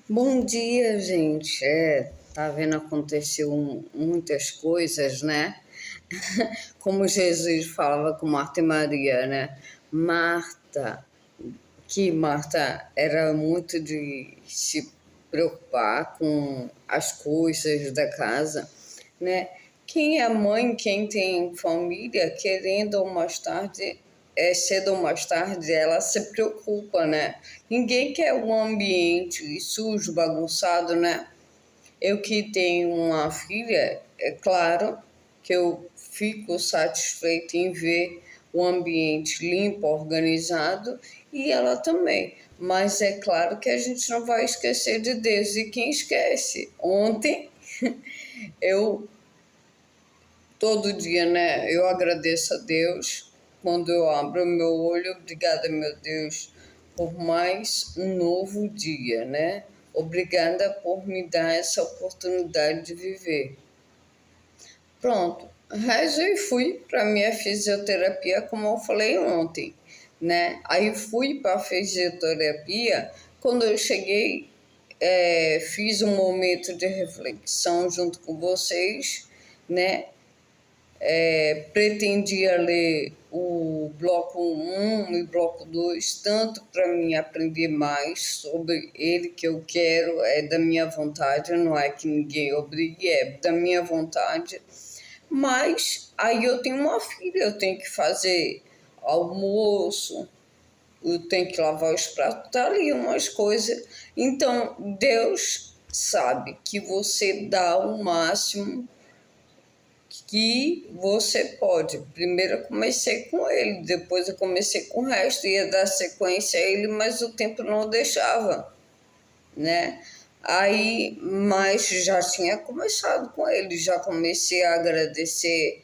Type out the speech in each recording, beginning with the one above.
Bom dia, gente. Tá vendo, aconteceu muitas coisas, né? Como Jesus falava com Marta e Maria, né? Marta, que Marta era muito de se preocupar com as coisas da casa, né? Quem é mãe, quem tem família, querendo ou mais tarde, cedo ou mais tarde, ela se preocupa, né? Ninguém quer um ambiente sujo, bagunçado, né? Eu que tenho uma filha, é claro que eu fico satisfeita em ver o ambiente limpo, organizado e ela também. Mas é claro que a gente não vai esquecer de Deus. E quem esquece? Ontem eu, todo dia, né, eu agradeço a Deus quando eu abro o meu olho. Obrigada, meu Deus, por mais um novo dia, né? Obrigada por me dar essa oportunidade de viver. Pronto, rezo e fui para minha fisioterapia, como eu falei ontem, né? Aí fui para a fisioterapia. Quando eu cheguei, fiz um momento de reflexão junto com vocês, né? Pretendia ler o bloco um e bloco 2 tanto para mim aprender mais sobre ele, que eu quero, é da minha vontade, não é que ninguém obrigue, é da minha vontade. Mas aí eu tenho uma filha, eu tenho que fazer almoço, eu tenho que lavar os pratos, tá ali umas coisas. Então, Deus sabe que você dá o máximo que você pode. Primeiro eu comecei com ele, depois eu comecei com o resto, ia dar sequência a ele, mas o tempo não deixava, né? Aí, mas já tinha começado com ele, já comecei a agradecer,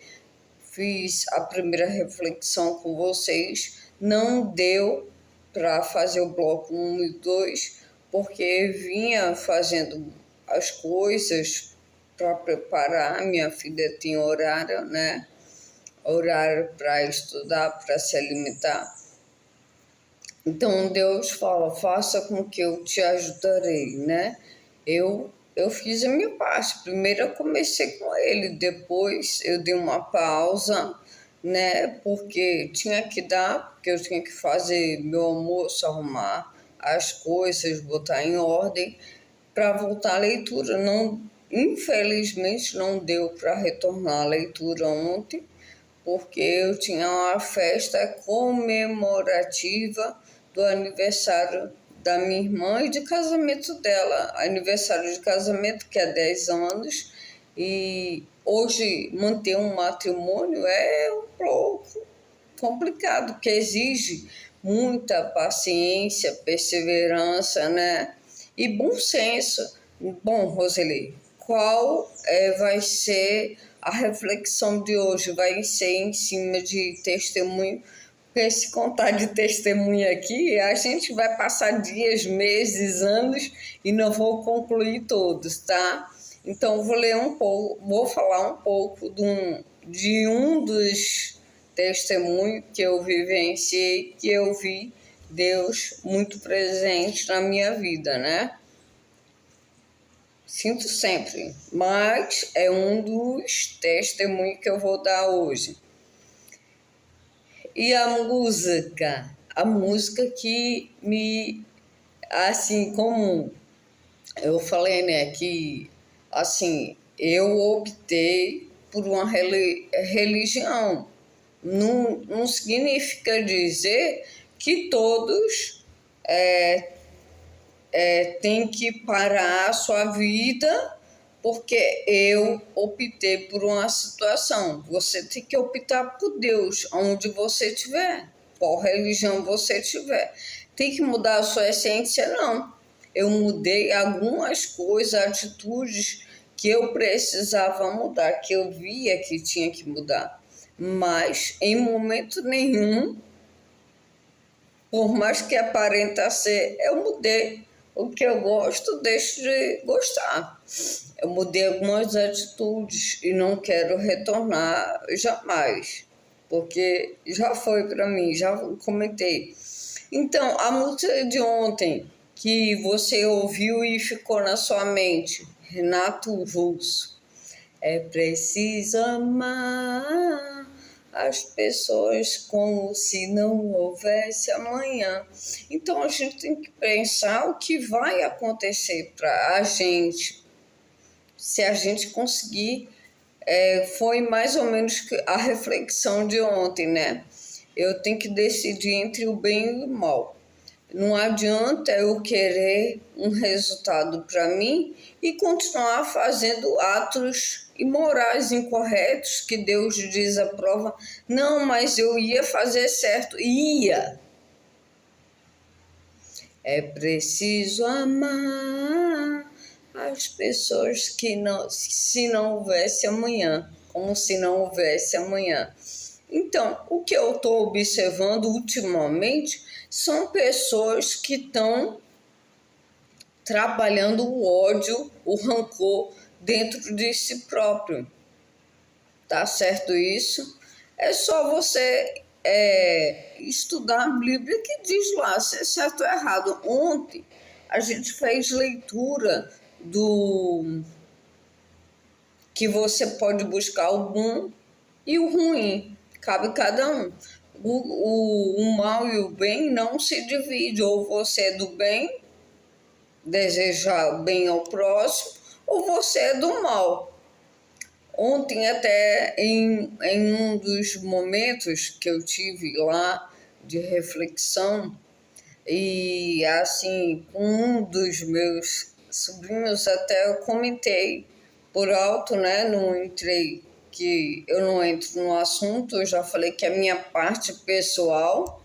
fiz a primeira reflexão com vocês, não deu para fazer o bloco um e 2 porque vinha fazendo as coisas para preparar. Minha filha tem horário, né? Horário para estudar, para se alimentar. Então Deus fala, faça com que eu te ajudarei, né? Eu fiz a minha parte. Primeiro eu comecei com ele, depois eu dei uma pausa, né? Porque tinha que dar, porque eu tinha que fazer meu almoço, arrumar as coisas, botar em ordem para voltar à leitura. Não, infelizmente não deu para retornar à leitura ontem, porque eu tinha uma festa comemorativa do aniversário da minha irmã e de casamento dela. Aniversário de casamento, que é 10 anos, e hoje manter um matrimônio é um pouco complicado, porque exige muita paciência, perseverança, né? E bom senso. Bom, Roseli, qual vai ser a reflexão de hoje? Vai ser em cima de testemunho, porque se contar de testemunho aqui, a gente vai passar dias, meses, anos e não vou concluir todos, tá? Então, vou ler um pouco, vou falar um pouco de um dos testemunhos que eu vivenciei, que eu vi Deus muito presente na minha vida, né? Sinto sempre, mas é um dos testemunhos que eu vou dar hoje. E a música que me, assim, como eu falei, né, que, assim, eu optei por uma religião. Não significa dizer que todos têm que parar a sua vida porque eu optei por uma situação. Você tem que optar por Deus, onde você estiver, qual religião você tiver. Tem que mudar a sua essência? Não. Eu mudei algumas coisas, atitudes que eu precisava mudar, que eu via que tinha que mudar. Mas, em momento nenhum, por mais que aparenta ser, eu mudei. O que eu gosto, deixo de gostar. Eu mudei algumas atitudes e não quero retornar jamais, porque já foi para mim, já comentei. Então, a música de ontem, que você ouviu e ficou na sua mente. Renato Russo. É preciso amar as pessoas como se não houvesse amanhã. Então a gente tem que pensar o que vai acontecer para a gente, se a gente conseguir. Foi mais ou menos a reflexão de ontem, né? Eu tenho que decidir entre o bem e o mal. Não adianta eu querer um resultado para mim e continuar fazendo atos imorais, incorretos, que Deus desaprova. Não, mas eu ia fazer certo. Ia. É preciso amar as pessoas que não, se não houvesse amanhã, como se não houvesse amanhã. Então, o que eu estou observando ultimamente são pessoas que estão trabalhando o ódio, o rancor dentro de si próprio. Tá certo isso? É só você estudar a Bíblia que diz lá se é certo ou errado. Ontem a gente fez leitura do que você pode buscar o bom e o ruim, cabe cada um. O mal e o bem não se divide, ou você é do bem, desejar bem ao próximo, ou você é do mal. Ontem até em um dos momentos que eu tive lá de reflexão, e assim, com um dos meus sobrinhos até eu comentei por alto, né? Não entrei, que eu não entro no assunto, eu já falei que a minha parte pessoal,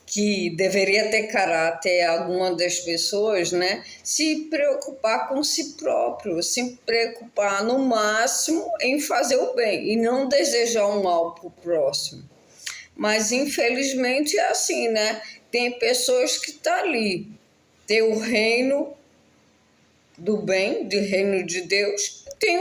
que deveria ter caráter alguma das pessoas, né? Se preocupar com si próprio, se preocupar no máximo em fazer o bem e não desejar o mal para o próximo. Mas infelizmente é assim, né? Tem pessoas que estão ali, tem o reino do bem, do reino de Deus, tem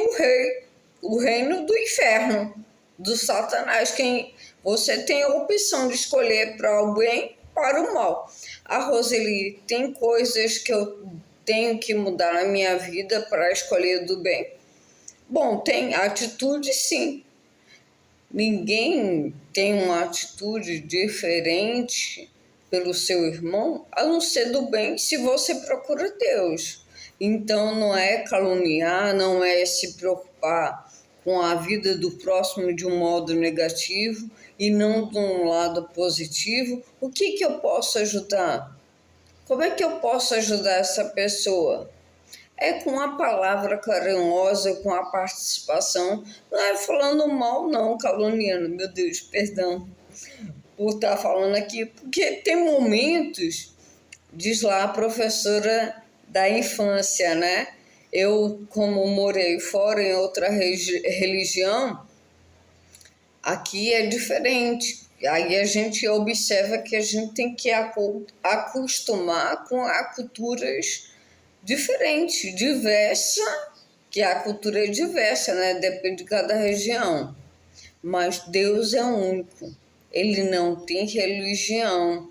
o reino do inferno, do Satanás. Quem você tem a opção de escolher para o bem, para o mal. A Roseli, tem coisas que eu tenho que mudar na minha vida para escolher do bem? Bom, tem atitude, sim. Ninguém tem uma atitude diferente pelo seu irmão, a não ser do bem, se você procura Deus. Então não é caluniar, não é se preocupar com a vida do próximo de um modo negativo e não de um lado positivo. O que eu posso ajudar? Como é que eu posso ajudar essa pessoa? É com a palavra carinhosa, com a participação, não é falando mal, não, caluniando, meu Deus, perdão por estar falando aqui, porque tem momentos, diz lá a professora da infância, né? Eu, como morei fora em outra religião, aqui é diferente. Aí a gente observa que a gente tem que acostumar com a culturas diferente, diversa, que a cultura é diversa, né? Depende de cada região. Mas Deus é único. Ele não tem religião.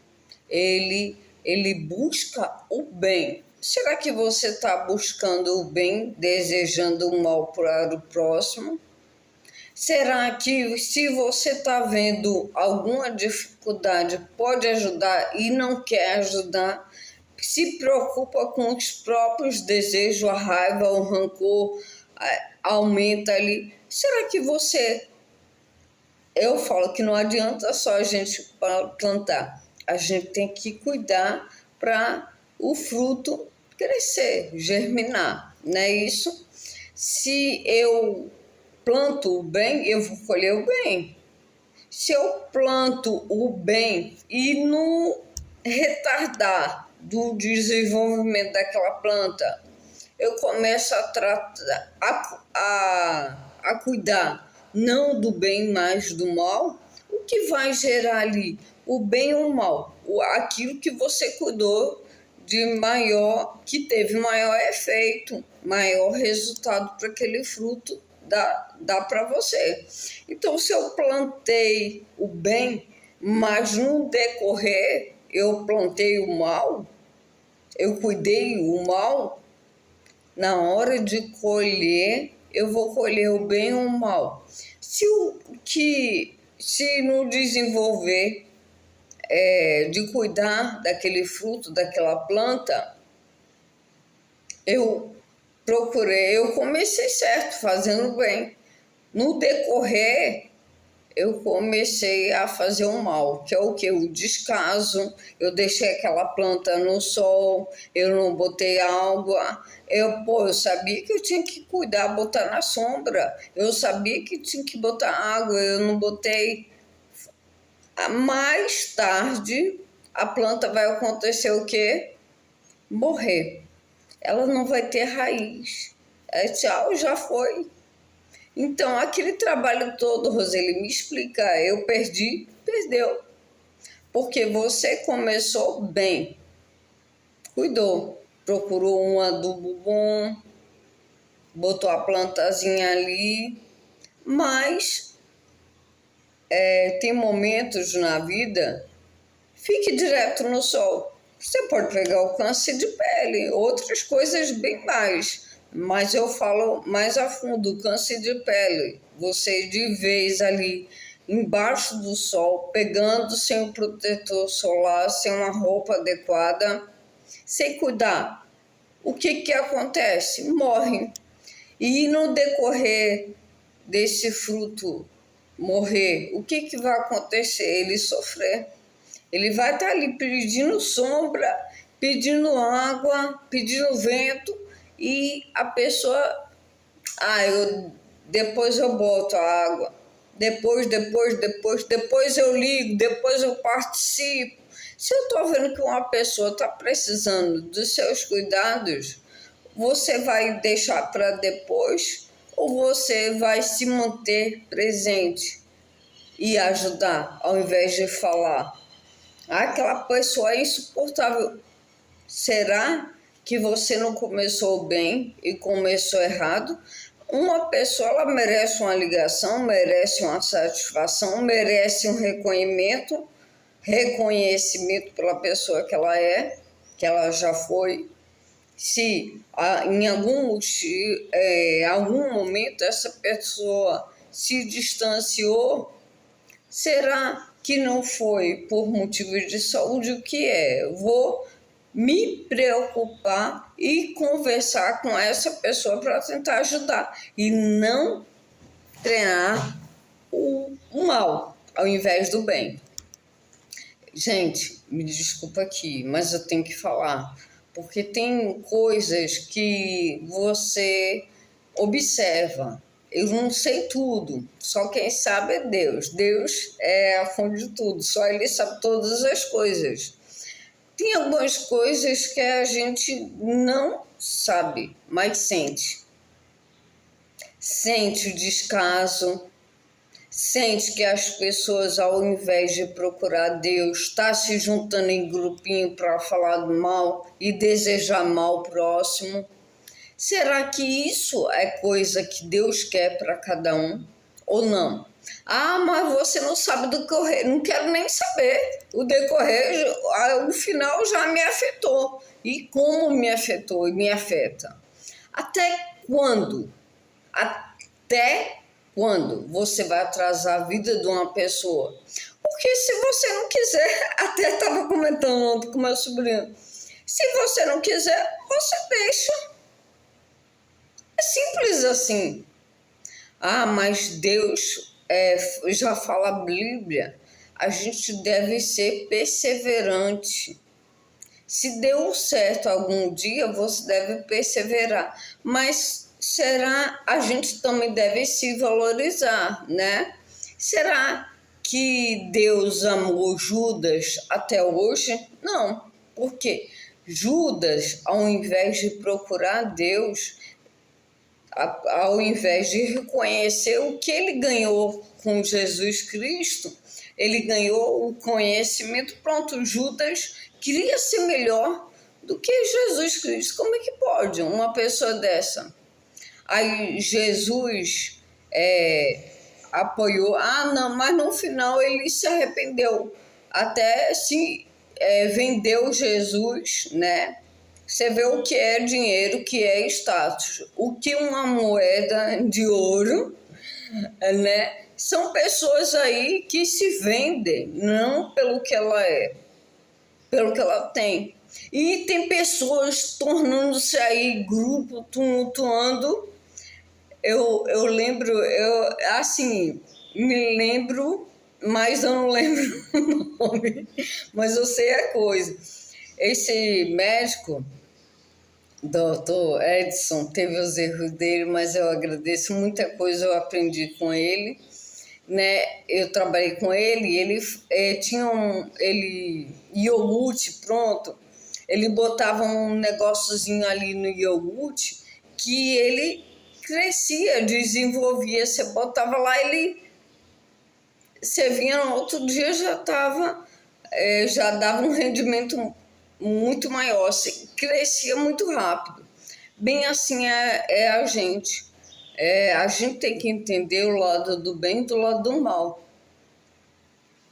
Ele busca o bem. Será que você está buscando o bem, desejando o mal para o próximo? Será que se você está vendo alguma dificuldade, pode ajudar e não quer ajudar? Se preocupa com os próprios desejos, a raiva, o rancor aumenta ali. Será que você... Eu falo que não adianta só a gente plantar, a gente tem que cuidar para o fruto crescer, germinar, não é isso? Se eu planto o bem, eu vou colher o bem. Se eu planto o bem e não retardar do desenvolvimento daquela planta, eu começo a tratar, a cuidar não do bem, mas do mal, o que vai gerar ali? O bem ou o mal? Aquilo que você cuidou de maior, que teve maior efeito, maior resultado para aquele fruto dá para você. Então, se eu plantei o bem, mas no decorrer eu plantei o mal, eu cuidei o mal, na hora de colher, eu vou colher o bem ou o mal. Se não desenvolver de cuidar daquele fruto, daquela planta, eu comecei certo, fazendo bem. No decorrer, eu comecei a fazer o mal, que é o que? O descaso. Eu deixei aquela planta no sol, eu não botei água. Eu sabia que eu tinha que cuidar, botar na sombra. Eu sabia que tinha que botar água, eu não botei. Mais tarde, a planta vai acontecer o quê? Morrer. Ela não vai ter raiz. Tchau, já foi. Então, aquele trabalho todo, Roseli, me explica, eu perdi, perdeu. Porque você começou bem, cuidou, procurou um adubo bom, botou a plantazinha ali, mas tem momentos na vida, fique direto no sol. Você pode pegar o câncer de pele, outras coisas bem mais. Mas eu falo mais a fundo, câncer de pele. Você de vez ali embaixo do sol, pegando sem um protetor solar, sem uma roupa adequada, sem cuidar. O que acontece? Morre. E no decorrer desse fruto morrer, o que vai acontecer? Ele sofrer. Ele vai estar ali pedindo sombra, pedindo água, pedindo vento, e a pessoa, depois eu boto a água, depois eu ligo, depois eu participo. Se eu estou vendo que uma pessoa está precisando dos seus cuidados, você vai deixar para depois ou você vai se manter presente e ajudar, ao invés de falar? Aquela pessoa é insuportável. Será que você não começou bem e começou errado? Uma pessoa, ela merece uma ligação, merece uma satisfação, merece um reconhecimento pela pessoa que ela é, que ela já foi. Se em algum momento essa pessoa se distanciou, será que não foi por motivos de saúde? O que é? Eu vou me preocupar e conversar com essa pessoa para tentar ajudar e não treinar o mal ao invés do bem. Gente, me desculpa aqui, mas eu tenho que falar, porque tem coisas que você observa. Eu não sei tudo, só quem sabe é Deus. Deus é a fonte de tudo, só Ele sabe todas as coisas. Tem algumas coisas que a gente não sabe, mas sente. Sente o descaso, sente que as pessoas, ao invés de procurar Deus, estão se juntando em grupinho para falar do mal e desejar mal ao próximo. Será que isso é coisa que Deus quer para cada um ou não? Mas você não sabe do decorrer. Não quero nem saber. O decorrer, o final já me afetou. E como me afetou e me afeta? Até quando? Até quando você vai atrasar a vida de uma pessoa? Porque se você não quiser, até estava comentando ontem com meu sobrinho, se você não quiser, você deixa. É simples assim. Mas Deus já fala a Bíblia, a gente deve ser perseverante. Se deu certo algum dia, você deve perseverar. Mas a gente também deve se valorizar, né? Será que Deus amou Judas até hoje? Não, porque Judas, ao invés de procurar Deus, ao invés de reconhecer o que ele ganhou com Jesus Cristo, ele ganhou o conhecimento. Pronto, Judas queria ser melhor do que Jesus Cristo. Como é que pode uma pessoa dessa? Aí Jesus apoiou, não, mas no final ele se arrependeu, até se vendeu Jesus, né? Você vê o que é dinheiro, o que é status, o que uma moeda de ouro, né? São pessoas aí que se vendem, não pelo que ela é, pelo que ela tem. E tem pessoas tornando-se aí grupo, tumultuando. Eu lembro, assim, me lembro, mas eu não lembro o nome, mas eu sei a coisa. Esse médico, Dr. Edson, teve os erros dele, mas eu agradeço muita coisa, eu aprendi com ele, né? Eu trabalhei com ele, ele tinha iogurte pronto, ele botava um negóciozinho ali no iogurte que ele crescia, desenvolvia, você botava lá, você vinha no outro dia já estava, já dava um rendimento muito maior, você crescia muito rápido. Bem assim é a gente. A gente tem que entender o lado do bem e do lado do mal.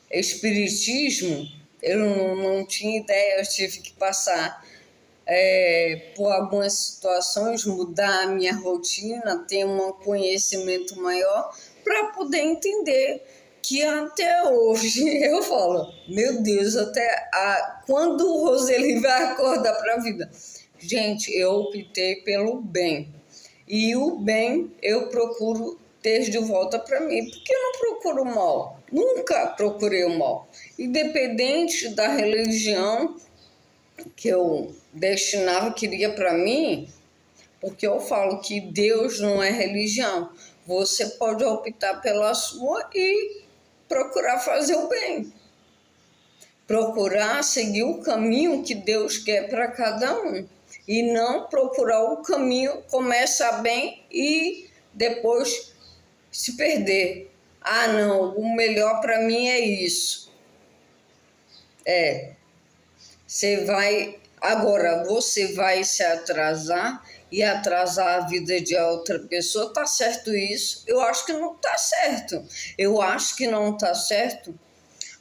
Espiritismo, eu não tinha ideia, eu tive que passar por algumas situações, mudar a minha rotina, ter um conhecimento maior para poder entender que até hoje eu falo, meu Deus, quando o Roseli vai acordar para a vida? Gente, eu optei pelo bem. E o bem eu procuro ter de volta para mim, porque eu não procuro o mal, nunca procurei o mal. Independente da religião que eu destinava, queria para mim, porque eu falo que Deus não é religião. Você pode optar pela sua e procurar fazer o bem. Procurar seguir o caminho que Deus quer para cada um. E não procurar o caminho, começar bem e depois se perder. Ah, não, o melhor para mim é isso. Você vai se atrasar e atrasar a vida de outra pessoa. Tá certo isso? Eu acho que não tá certo. Eu acho que não tá certo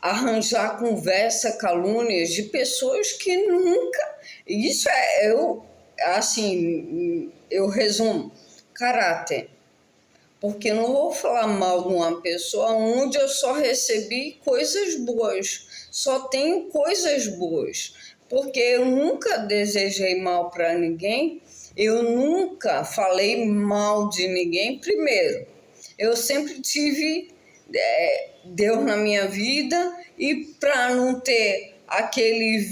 arranjar conversa, calúnias de pessoas que nunca... Isso eu resumo, caráter. Porque eu não vou falar mal de uma pessoa onde eu só recebi coisas boas, só tenho coisas boas, porque eu nunca desejei mal para ninguém, eu nunca falei mal de ninguém. Primeiro, eu sempre tive Deus na minha vida, e para não ter aquele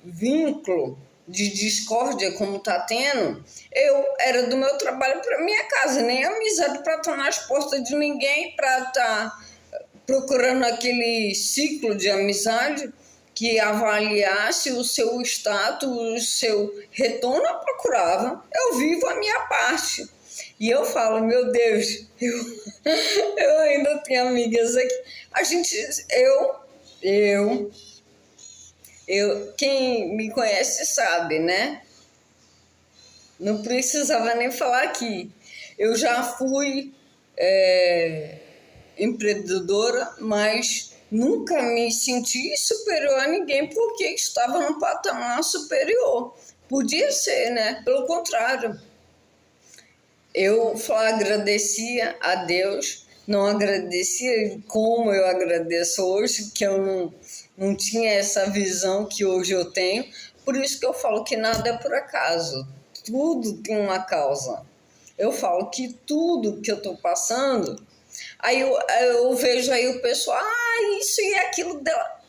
vínculo de discórdia como está tendo, eu era do meu trabalho para minha casa, nem amizade para estar nas portas de ninguém, para estar procurando aquele ciclo de amizade que avaliasse o seu status, o seu retorno. Eu procurava, eu vivo a minha parte. E eu falo, meu Deus, eu ainda tenho amigas aqui. Quem me conhece sabe, né? Não precisava nem falar aqui. Eu já fui empreendedora, mas nunca me senti superior a ninguém porque estava num patamar superior. Podia ser, né? Pelo contrário. Eu só agradecia a Deus, não agradecia como eu agradeço hoje, que eu não tinha essa visão que hoje eu tenho. Por isso que eu falo que nada é por acaso, tudo tem uma causa. Eu falo que tudo que eu estou passando, aí eu vejo aí o pessoal, isso e aquilo dela.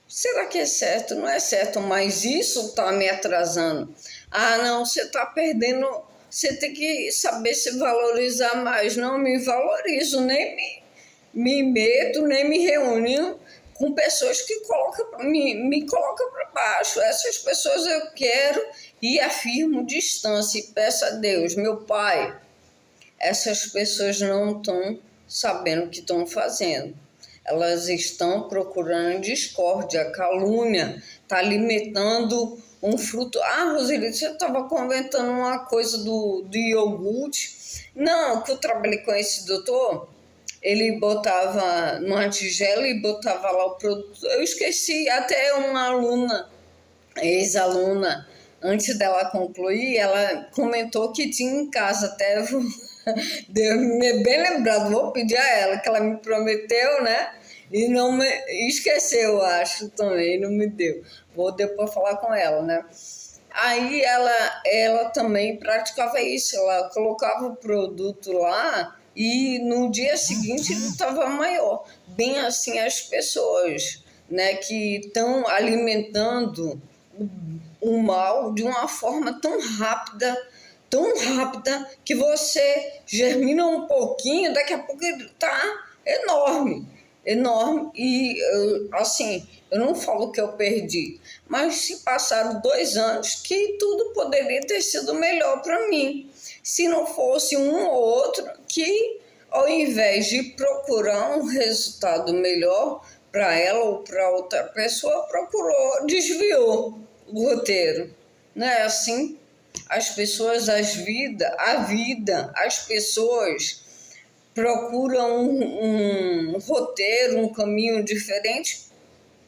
Será que é certo? Não é certo, mas isso está me atrasando. Ah, não, você está perdendo, você tem que saber se valorizar mais. Não me valorizo, nem me meto, nem me reúno com pessoas que me colocam para baixo. Essas pessoas eu quero e afirmo distância e peço a Deus, meu Pai, essas pessoas não estão sabendo o que estão fazendo. Elas estão procurando discórdia, calúnia, está alimentando um fruto. Ah, Roseli, você estava comentando uma coisa do iogurte. Não, que eu trabalhei com esse doutor, ele botava numa tigela e botava lá o produto. Eu esqueci, até uma aluna ex-aluna, antes dela concluir, ela comentou que tinha em casa, até Deus me bem lembrado, vou pedir a ela, que ela me prometeu, né? E não me esqueceu, acho, também, não me deu. Vou depois falar com ela, né? Aí ela também praticava isso, ela colocava o produto lá e no dia seguinte ele estava maior. Bem assim as pessoas, né, que estão alimentando o mal de uma forma tão rápida que você germina um pouquinho, daqui a pouco ele está enorme, enorme. E assim, eu não falo que eu perdi, mas se passaram 2 anos que tudo poderia ter sido melhor para mim, se não fosse um ou outro que, ao invés de procurar um resultado melhor para ela ou para outra pessoa, desviou o roteiro. Não é assim? As pessoas, as pessoas procuram um roteiro, um caminho diferente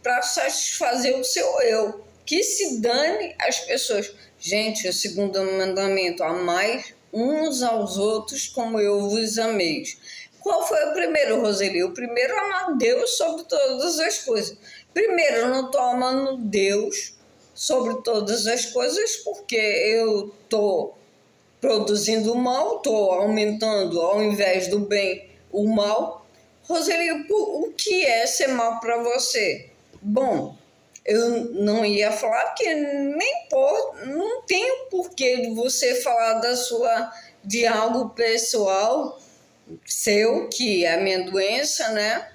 para satisfazer o seu eu. Que se dane as pessoas. Gente, o segundo mandamento, amai uns aos outros como eu vos amei. Qual foi o primeiro, Roseli? O primeiro, amar Deus sobre todas as coisas. Primeiro, eu não estou amando Deus sobre todas as coisas porque eu estou produzindo o mal, estou aumentando, ao invés do bem, o mal. Roseli, o que é ser mal para você? Bom, eu não ia falar porque nem não tem porquê de você falar de algo pessoal seu, que é a minha doença, né?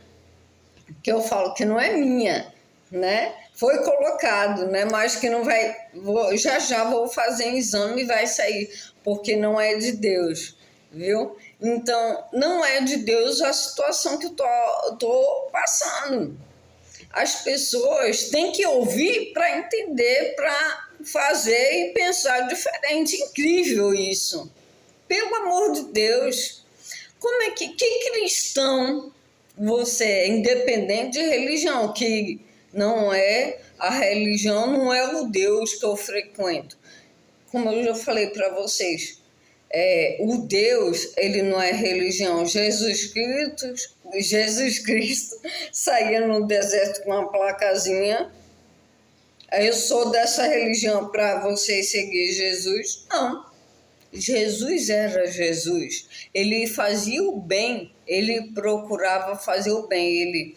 Que eu falo que não é minha, né? Foi colocado, né? Mas que não vai. Já vou fazer exame e vai sair, porque não é de Deus, viu? Então, não é de Deus a situação que eu tô passando. As pessoas têm que ouvir para entender, para fazer e pensar diferente. Incrível isso. Pelo amor de Deus. Como é que cristão você é, independente de religião, que não é a religião, não é o Deus que eu frequento. Como eu já falei para vocês, o Deus, ele não é religião. Jesus Cristo saía no deserto com uma placazinha. Eu sou dessa religião para vocês seguir Jesus? Não. Jesus era Jesus. Ele fazia o bem, ele procurava fazer o bem. Ele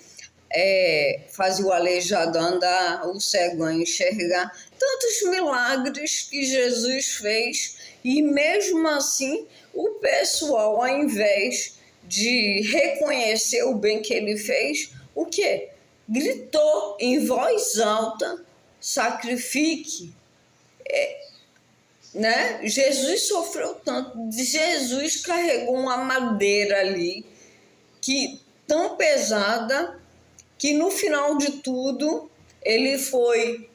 fazia o aleijado andar, o cego a enxergar. Tantos milagres que Jesus fez. E mesmo assim, o pessoal, ao invés de reconhecer o bem que ele fez, o quê? Gritou em voz alta: sacrifique. Né? Jesus sofreu tanto, Jesus carregou uma madeira ali que tão pesada que no final de tudo ele foi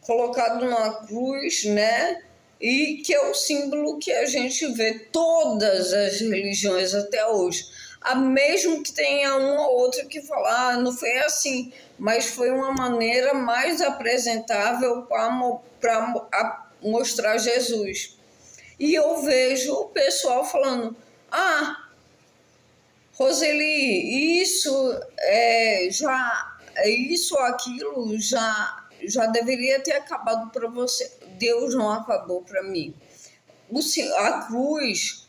colocado numa cruz, né? E que é o símbolo que a gente vê todas as religiões até hoje. Mesmo que tenha um ou outro que falar, não foi assim, mas foi uma maneira mais apresentável para mostrar Jesus. E eu vejo o pessoal falando: Roseli, isso ou aquilo já deveria ter acabado para você. Deus não acabou para mim. A cruz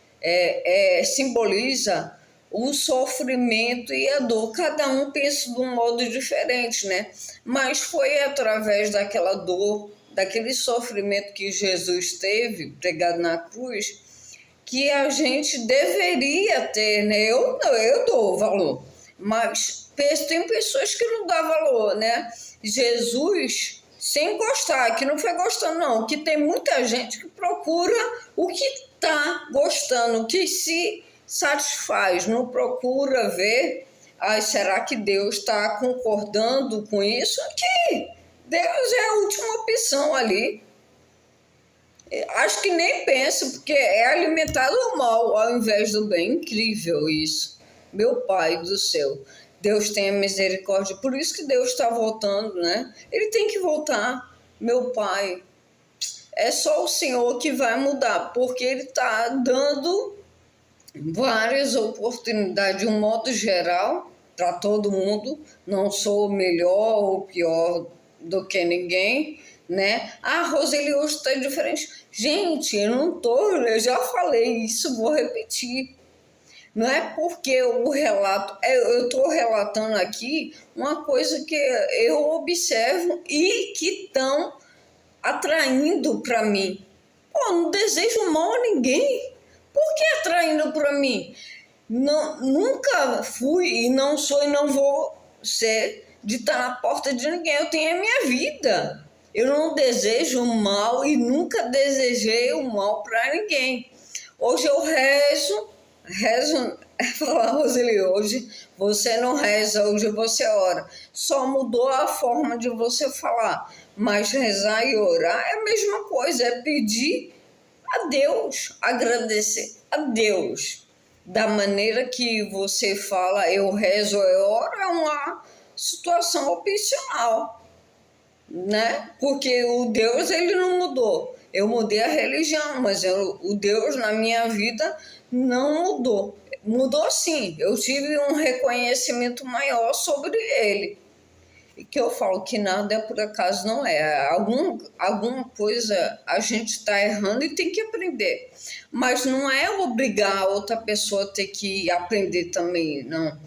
simboliza o sofrimento e a dor. Cada um pensa de um modo diferente, né? Mas foi através daquela dor, daquele sofrimento que Jesus teve, pregado na cruz, que a gente deveria ter, né? Eu dou valor, mas tem pessoas que não dão valor, né? Jesus, sem gostar, que não foi gostando, não, que tem muita gente que procura o que está gostando, o que se satisfaz, não procura ver, será que Deus está concordando com isso? Que Deus é a última opção ali. Acho que nem pensa, porque é alimentado ao mal ao invés do bem. Incrível isso. Meu Pai do céu, Deus tenha misericórdia. Por isso que Deus está voltando, né? Ele tem que voltar. meu pai, é só o Senhor que vai mudar, porque Ele está dando várias oportunidades de um modo geral para todo mundo. Não sou melhor ou pior do que ninguém, né? Ah, Roseli, hoje está diferente. Gente, eu não tô, eu já falei isso, vou repetir. Não é porque o relato, eu estou relatando aqui uma coisa que eu observo e que estão atraindo para mim. Pô, não desejo mal a ninguém. Por que atraindo para mim? Não, nunca fui e não sou e não vou ser de estar na porta de ninguém. Eu tenho a minha vida. Eu não desejo o mal e nunca desejei o mal para ninguém. Hoje eu rezo, falar, Roseli, hoje você não reza, hoje você ora. Só mudou a forma de você falar. Mas rezar e orar é a mesma coisa, é pedir a Deus, agradecer a Deus. Da maneira que você fala, eu rezo, eu oro, é uma situação opcional, né? Porque o Deus, ele não mudou. Eu mudei a religião, mas o Deus na minha vida não mudou. Mudou sim, eu tive um reconhecimento maior sobre ele. E que eu falo que nada é por acaso, não é. Alguma coisa a gente está errando e tem que aprender. Mas não é obrigar a outra pessoa a ter que aprender também, não.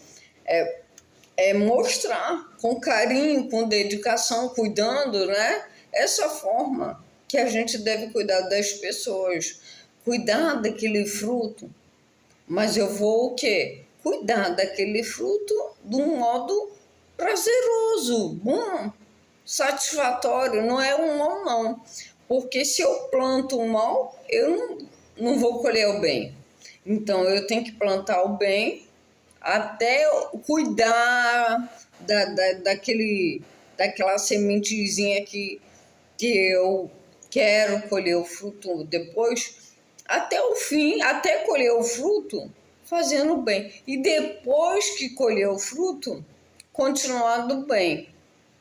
É mostrar com carinho, com dedicação, cuidando, né? Essa forma que a gente deve cuidar das pessoas. Cuidar daquele fruto. Mas eu vou o quê? Cuidar daquele fruto de um modo prazeroso, bom, satisfatório, não é um mal não, porque se eu planto o mal, eu não vou colher o bem. Então eu tenho que plantar o bem até cuidar daquela sementezinha que eu quero colher o fruto depois, até o fim, até colher o fruto, fazendo bem. E depois que colher o fruto, continuar do bem.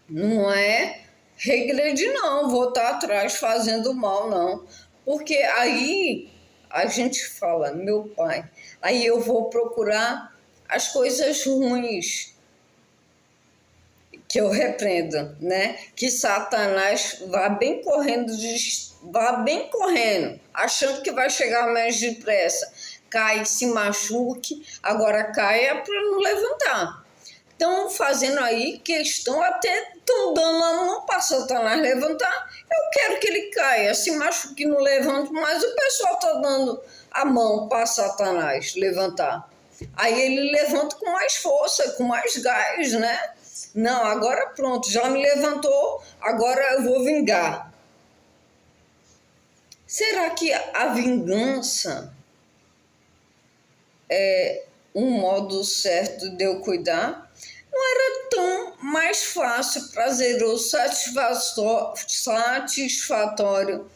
Não é regredir, não, voltar atrás fazendo mal, não. Porque aí a gente fala, meu pai, aí eu vou procurar as coisas ruins que eu repreendo, né? Que Satanás vá bem correndo, achando que vai chegar mais depressa. Cai, se machuque, agora caia para não levantar. Estão fazendo aí questão, até estão dando a mão para Satanás levantar. Eu quero que ele caia, se machuque, não levante, mas o pessoal está dando a mão para Satanás levantar. Aí ele levanta com mais força, com mais gás, né? Não, agora pronto, já me levantou, agora eu vou vingar. Será que a vingança é um modo certo de eu cuidar? Não era tão mais fácil, prazeroso, satisfatório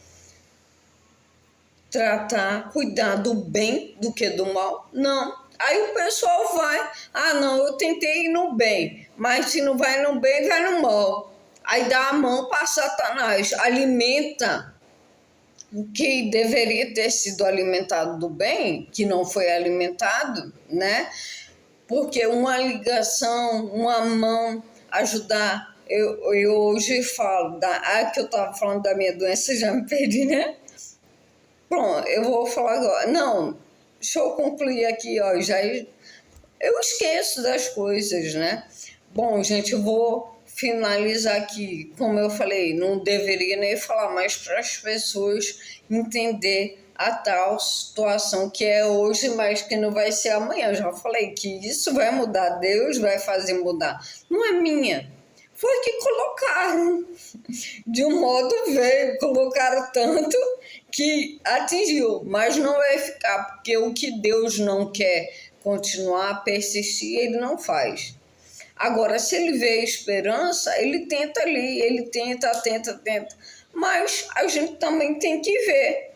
tratar, cuidar do bem do que do mal? Não. Aí o pessoal vai, não, eu tentei ir no bem, mas se não vai no bem, vai no mal. Aí dá a mão para Satanás, alimenta o que deveria ter sido alimentado do bem, que não foi alimentado, né? Porque uma ligação, uma mão, ajudar. Eu hoje falo, que eu estava falando da minha doença, já me perdi, né? Pronto, eu vou falar agora. Não, deixa eu concluir aqui, ó. Eu esqueço das coisas, né? Bom, gente, eu vou finalizar aqui. Como eu falei, não deveria nem falar mais para as pessoas entender a tal situação que é hoje, mas que não vai ser amanhã. Eu já falei que isso vai mudar, Deus vai fazer mudar. Não é minha. Foi que colocaram. De um modo veio, colocaram tanto que atingiu, mas não vai ficar, porque o que Deus não quer continuar a persistir, ele não faz. Agora, se ele vê esperança, ele tenta ali, ele tenta, mas a gente também tem que ver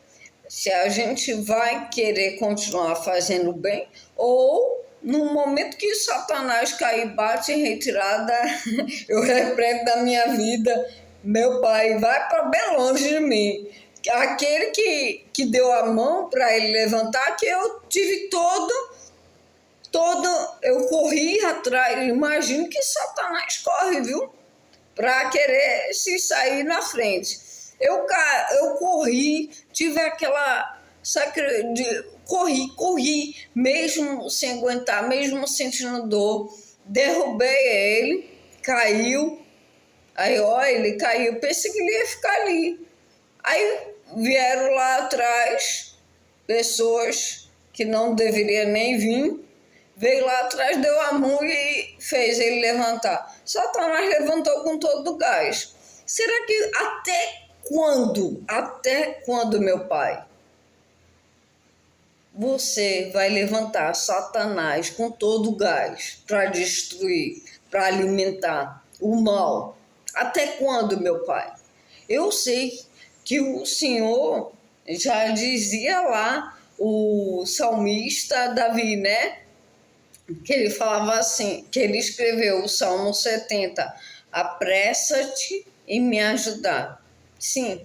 se a gente vai querer continuar fazendo bem ou no momento que Satanás cair, bate em retirada, eu repreendo da minha vida Meu pai vai para bem longe de mim. Aquele que deu a mão para ele levantar, que eu tive todo, eu corri atrás. Imagino que Satanás corre, viu? Para querer se sair na frente. Eu corri, tive aquela corri, mesmo sem aguentar, mesmo sentindo dor, derrubei ele, caiu. Aí, ó, ele caiu, pensei que ele ia ficar ali. Aí vieram lá atrás pessoas que não deveriam nem vir, veio lá atrás, deu a mão e fez ele levantar. Satanás levantou com todo o gás. Será que até quando, meu pai, você vai levantar Satanás com todo o gás para destruir, para alimentar o mal? Até quando, meu pai? Eu sei que o Senhor já dizia lá, o salmista Davi, né? Que ele falava assim, que ele escreveu o Salmo 70, apressa-te em me ajudar. Sim,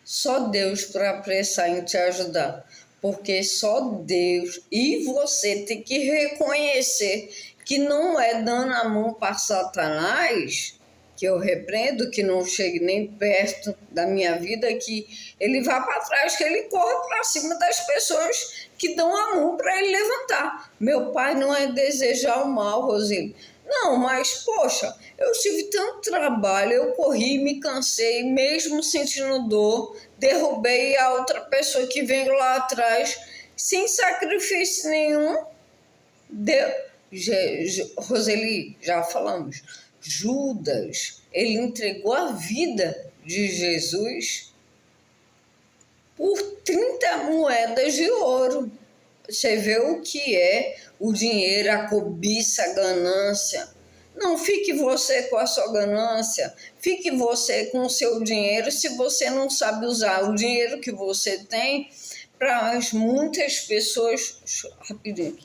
só Deus para apressar em te ajudar, porque só Deus, e você tem que reconhecer que não é dando a mão para Satanás, que eu repreendo, que não chegue nem perto da minha vida, que ele vá para trás, que ele corra para cima das pessoas que dão a mão para ele levantar. Meu pai não é desejar o mal, Roseli. Não, mas, poxa, eu tive tanto trabalho, eu corri, me cansei, mesmo sentindo dor, derrubei a outra pessoa que veio lá atrás, sem sacrifício nenhum. Roseli, já falamos, Judas, ele entregou a vida de Jesus por 30 moedas de ouro. Você vê o que é o dinheiro, a cobiça, a ganância. Não fique você com a sua ganância, fique você com o seu dinheiro se você não sabe usar o dinheiro que você tem para as muitas pessoas. Rapidinho.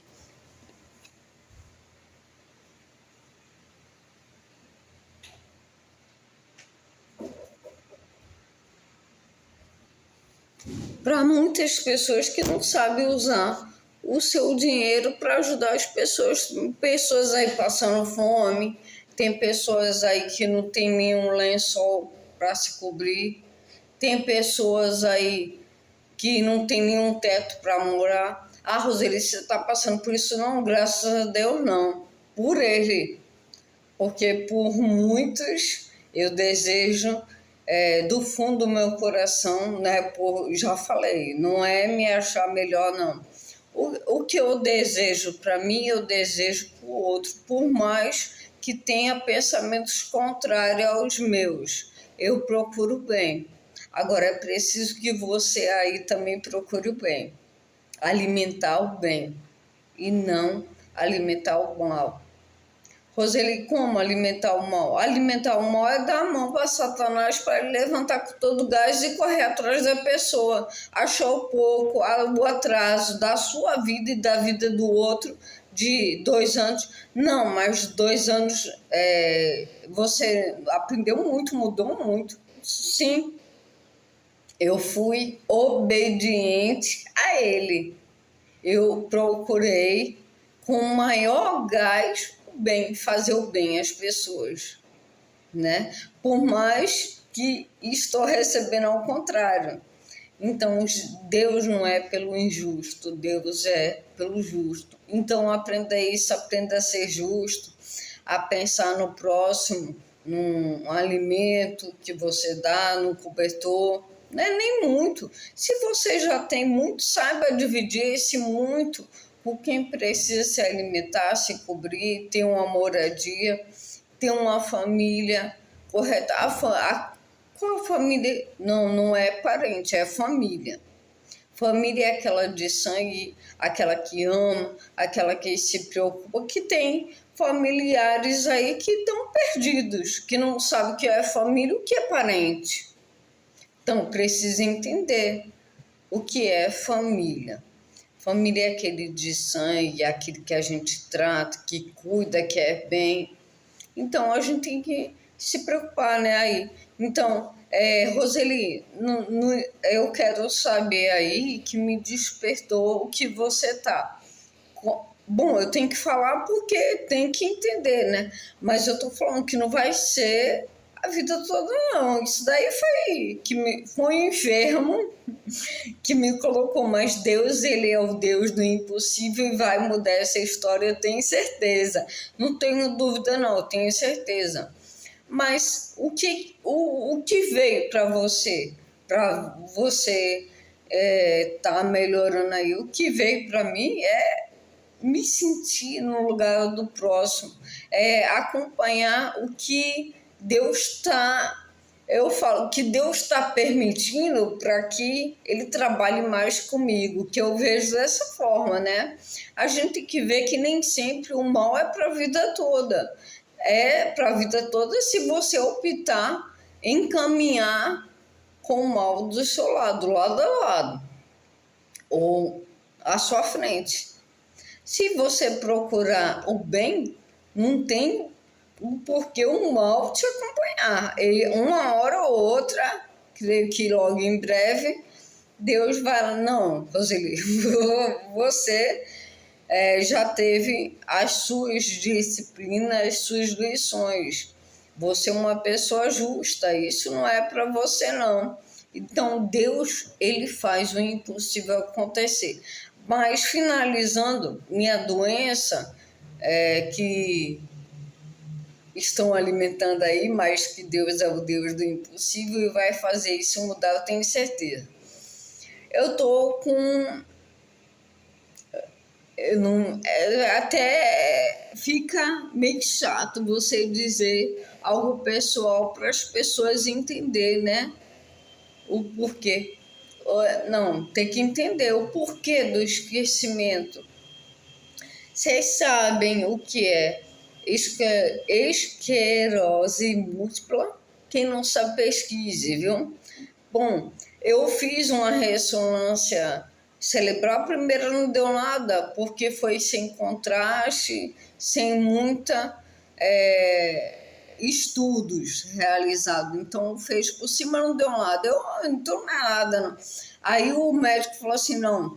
Para muitas pessoas que não sabem usar o seu dinheiro para ajudar as pessoas. Pessoas aí passando fome, tem pessoas aí que não tem nenhum lençol para se cobrir, tem pessoas aí que não tem nenhum teto para morar. Ah, Roseli, você está passando por isso? Não, graças a Deus não. Por ele. Porque por muitos eu desejo do fundo do meu coração, né? Já falei, não é me achar melhor, não. O que eu desejo para mim, eu desejo para o outro, por mais que tenha pensamentos contrários aos meus. Eu procuro o bem. Agora é preciso que você aí também procure o bem, alimentar o bem e não alimentar o mal. Roseli, como alimentar o mal? Alimentar o mal é dar a mão para Satanás para ele levantar com todo o gás e correr atrás da pessoa. Achou pouco, o atraso da sua vida e da vida do outro de 2 anos. Não, mas 2 anos você aprendeu muito, mudou muito. Sim, eu fui obediente a ele. Eu procurei com o maior gás fazer o bem às pessoas, né? Por mais que estou recebendo ao contrário. Então, Deus não é pelo injusto, Deus é pelo justo. Então, aprenda isso, aprenda a ser justo, a pensar no próximo, num alimento que você dá, no cobertor, não é nem muito. Se você já tem muito, saiba dividir esse muito por quem precisa se alimentar, se cobrir, ter uma moradia, ter uma família correta. Qual família? Não é parente, é família. Família é aquela de sangue, aquela que ama, aquela que se preocupa, que tem familiares aí que estão perdidos, que não sabem o que é família e o que é parente. Então, precisa entender o que é família. Família é aquele de sangue, aquele que a gente trata, que cuida, que é bem. Então, a gente tem que se preocupar, né? Aí, Então, Roseli, eu quero saber aí que me despertou o que você tá. Bom, eu tenho que falar porque tem que entender, né? Mas eu tô falando que não vai ser a vida toda, não. Isso daí foi um enfermo que me colocou, mas Deus, ele é o Deus do impossível e vai mudar essa história, eu tenho certeza. Não tenho dúvida, não, eu tenho certeza. Mas o que veio para você? Para você tá melhorando aí? O que veio para mim é me sentir no lugar do próximo, acompanhar o que Deus está. Eu falo que Deus está permitindo para que Ele trabalhe mais comigo, que eu vejo dessa forma, né? A gente tem que ver que nem sempre o mal é para a vida toda. É para a vida toda se você optar em caminhar com o mal do seu lado, lado a lado, ou à sua frente. Se você procurar o bem, não tem o porquê o mal te acompanhar. Ele, uma hora ou outra, creio que logo em breve, Deus vai, não, Roseli, você já teve as suas disciplinas, as suas lições. Você é uma pessoa justa, isso não é para você, não. Então, Deus, ele faz o impossível acontecer. Mas, finalizando, minha doença, que estão alimentando aí, mas que Deus é o Deus do impossível e vai fazer isso mudar, eu tenho certeza. Eu tô com... Eu não, até fica meio chato você dizer algo pessoal para as pessoas entenderem, né? O porquê. Não, tem que entender o porquê do esquecimento. Vocês sabem o que é esclerose múltipla? Quem não sabe, pesquise, viu? Bom, eu fiz uma ressonância cerebral, primeiro não deu nada, porque foi sem contraste, sem muita estudos realizados. Então, fez por cima, não deu nada. Eu não deu nada, não. Aí o médico falou assim, não,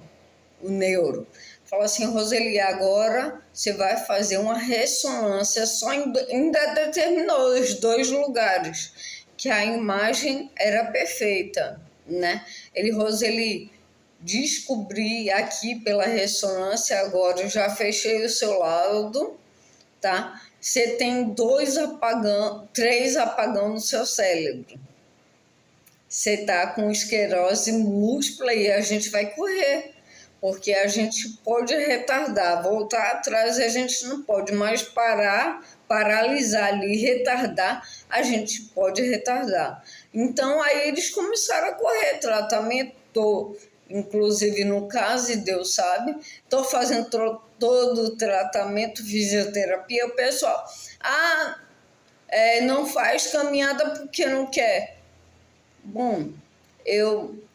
o neuro, falou assim, Roseli, agora você vai fazer uma ressonância, só ainda determinou os dois lugares, que a imagem era perfeita, né? Ele, Roseli, descobri aqui pela ressonância, agora eu já fechei o seu laudo, tá? Você tem 3 apagão no seu cérebro. Você está com esclerose múltipla e a gente vai correr, porque a gente pode retardar, voltar atrás a gente não pode, mas paralisar ali, retardar, a gente pode retardar. Então aí eles começaram a correr, tratamento, inclusive no caso, e Deus sabe, estou fazendo todo o tratamento, fisioterapia, o pessoal, não faz caminhada porque não quer. Bom,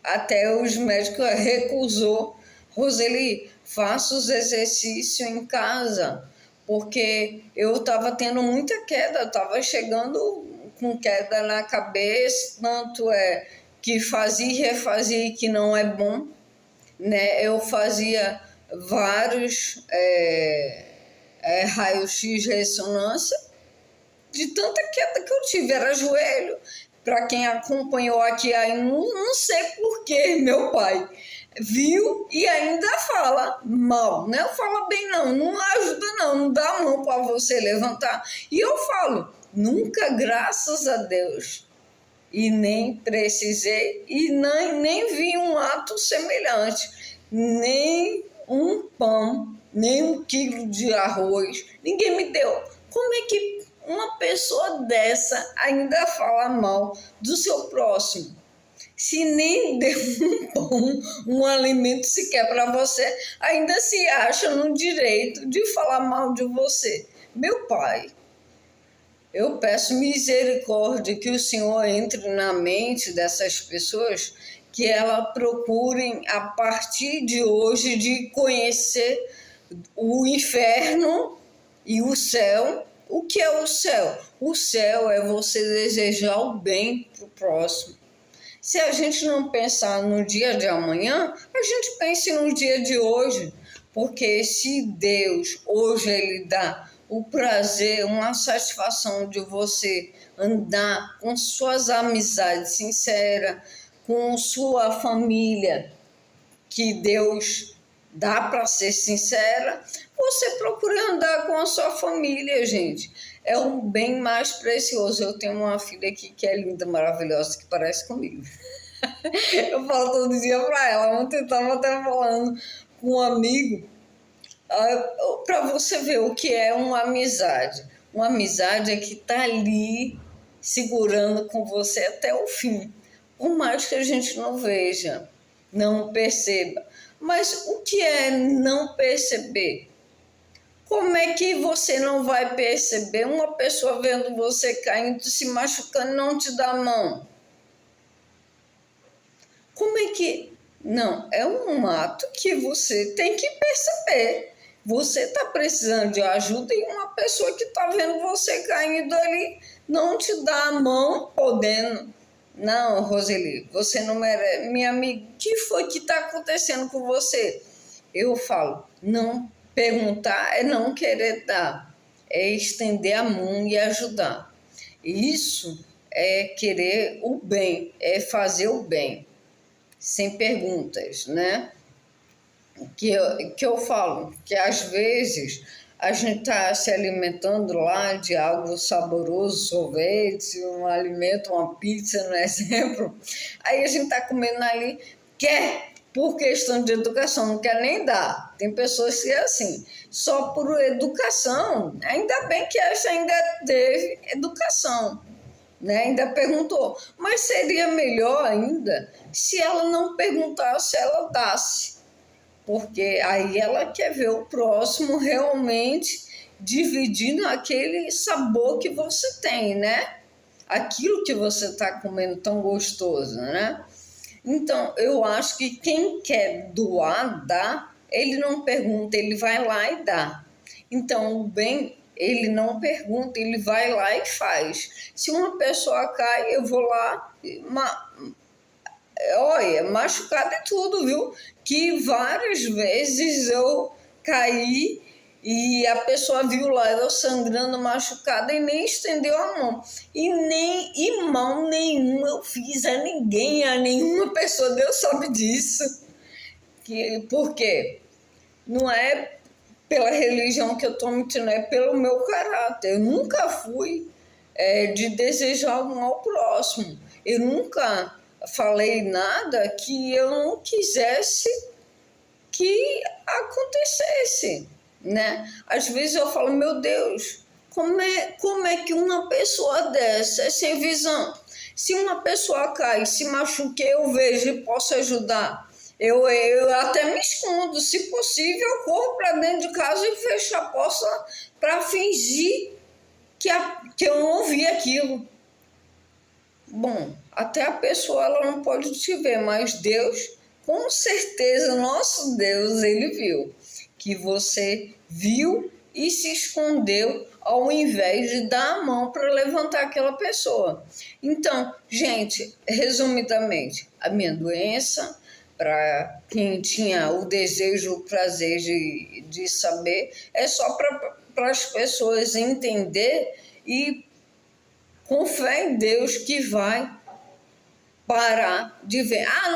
até os médicos recusou, Roseli, faça os exercícios em casa, porque eu estava tendo muita queda, estava chegando com queda na cabeça, tanto que fazia e refazia e que não é bom, né? Eu fazia vários raio-x ressonância, de tanta queda que eu tive, era joelho. Para quem acompanhou aqui, aí não sei porquê, meu pai viu e ainda fala mal, não fala bem não ajuda não dá a mão para você levantar. E eu falo, nunca, graças a Deus, e nem precisei, e nem vi um ato semelhante, nem um pão, nem 1 quilo de arroz, ninguém me deu. Como é que uma pessoa dessa ainda fala mal do seu próximo? Se nem deu um pão, um alimento sequer para você, ainda se acha no direito de falar mal de você. Meu pai, eu peço misericórdia que o Senhor entre na mente dessas pessoas, que elas procurem, a partir de hoje, de conhecer o inferno e o céu, O que é o céu? O céu é você desejar o bem para o próximo. Se a gente não pensar no dia de amanhã, a gente pense no dia de hoje. Porque se Deus hoje ele dá o prazer, uma satisfação de você andar com suas amizades sinceras, com sua família, que Deus dá para ser sincera, você procura andar com a sua família, gente. É o bem mais precioso. Eu tenho uma filha aqui que é linda, maravilhosa, que parece comigo. Eu falo todo dia para ela. Ontem eu estava até falando com um amigo, para você ver o que é uma amizade. Uma amizade é que está ali segurando com você até o fim. Por mais que a gente não veja, não perceba. Mas o que é não perceber? Como é que você não vai perceber uma pessoa vendo você caindo, se machucando e não te dá a mão? Como é que... Não, é um ato que você tem que perceber. Você está precisando de ajuda e uma pessoa que está vendo você caindo ali não te dá a mão podendo. Não, Roseli, você não merece. Minha amiga, o que foi que está acontecendo com você? Eu falo, não perguntar é não querer dar, é estender a mão e ajudar. Isso é querer o bem, é fazer o bem, sem perguntas, né? Que eu falo que às vezes a gente está se alimentando lá de algo saboroso, sorvete, um alimento, uma pizza, no exemplo. Aí a gente está comendo ali, quer por questão de educação, não quer nem dar. Tem pessoas que é assim, só por educação. Ainda bem que essa ainda teve educação, né? Ainda perguntou. Mas seria melhor ainda se ela não perguntasse, ela dasse. Porque aí ela quer ver o próximo realmente dividindo aquele sabor que você tem, né? Aquilo que você está comendo tão gostoso, né? Então, eu acho que quem quer doar, dá, ele não pergunta, ele vai lá e dá. Então, o bem, ele não pergunta, ele vai lá e faz. Se uma pessoa cai, eu vou lá, olha, machucada e tudo, viu? Que várias vezes eu caí e a pessoa viu lá eu sangrando, machucada e nem estendeu a mão. E mão nenhuma eu fiz a ninguém, a nenhuma pessoa, Deus sabe disso. Por quê? Não é pela religião que eu estou mentindo, é pelo meu caráter. Eu nunca fui de desejar o mal ao próximo. Eu nunca falei nada que eu não quisesse que acontecesse, né? Às vezes eu falo, meu Deus, como é que uma pessoa dessa é sem visão? Se uma pessoa cai, se machuque, eu vejo e posso ajudar. Eu até me escondo, se possível, eu corro para dentro de casa e fecho a porta para fingir que eu não ouvi aquilo. Bom, até a pessoa ela não pode te ver, mas Deus, com certeza, nosso Deus, ele viu que você viu e se escondeu ao invés de dar a mão para levantar aquela pessoa. Então, gente, resumidamente, a minha doença, para quem tinha o desejo, o prazer de saber, é só para as pessoas entender e com fé em Deus que vai parar de ver. Ah,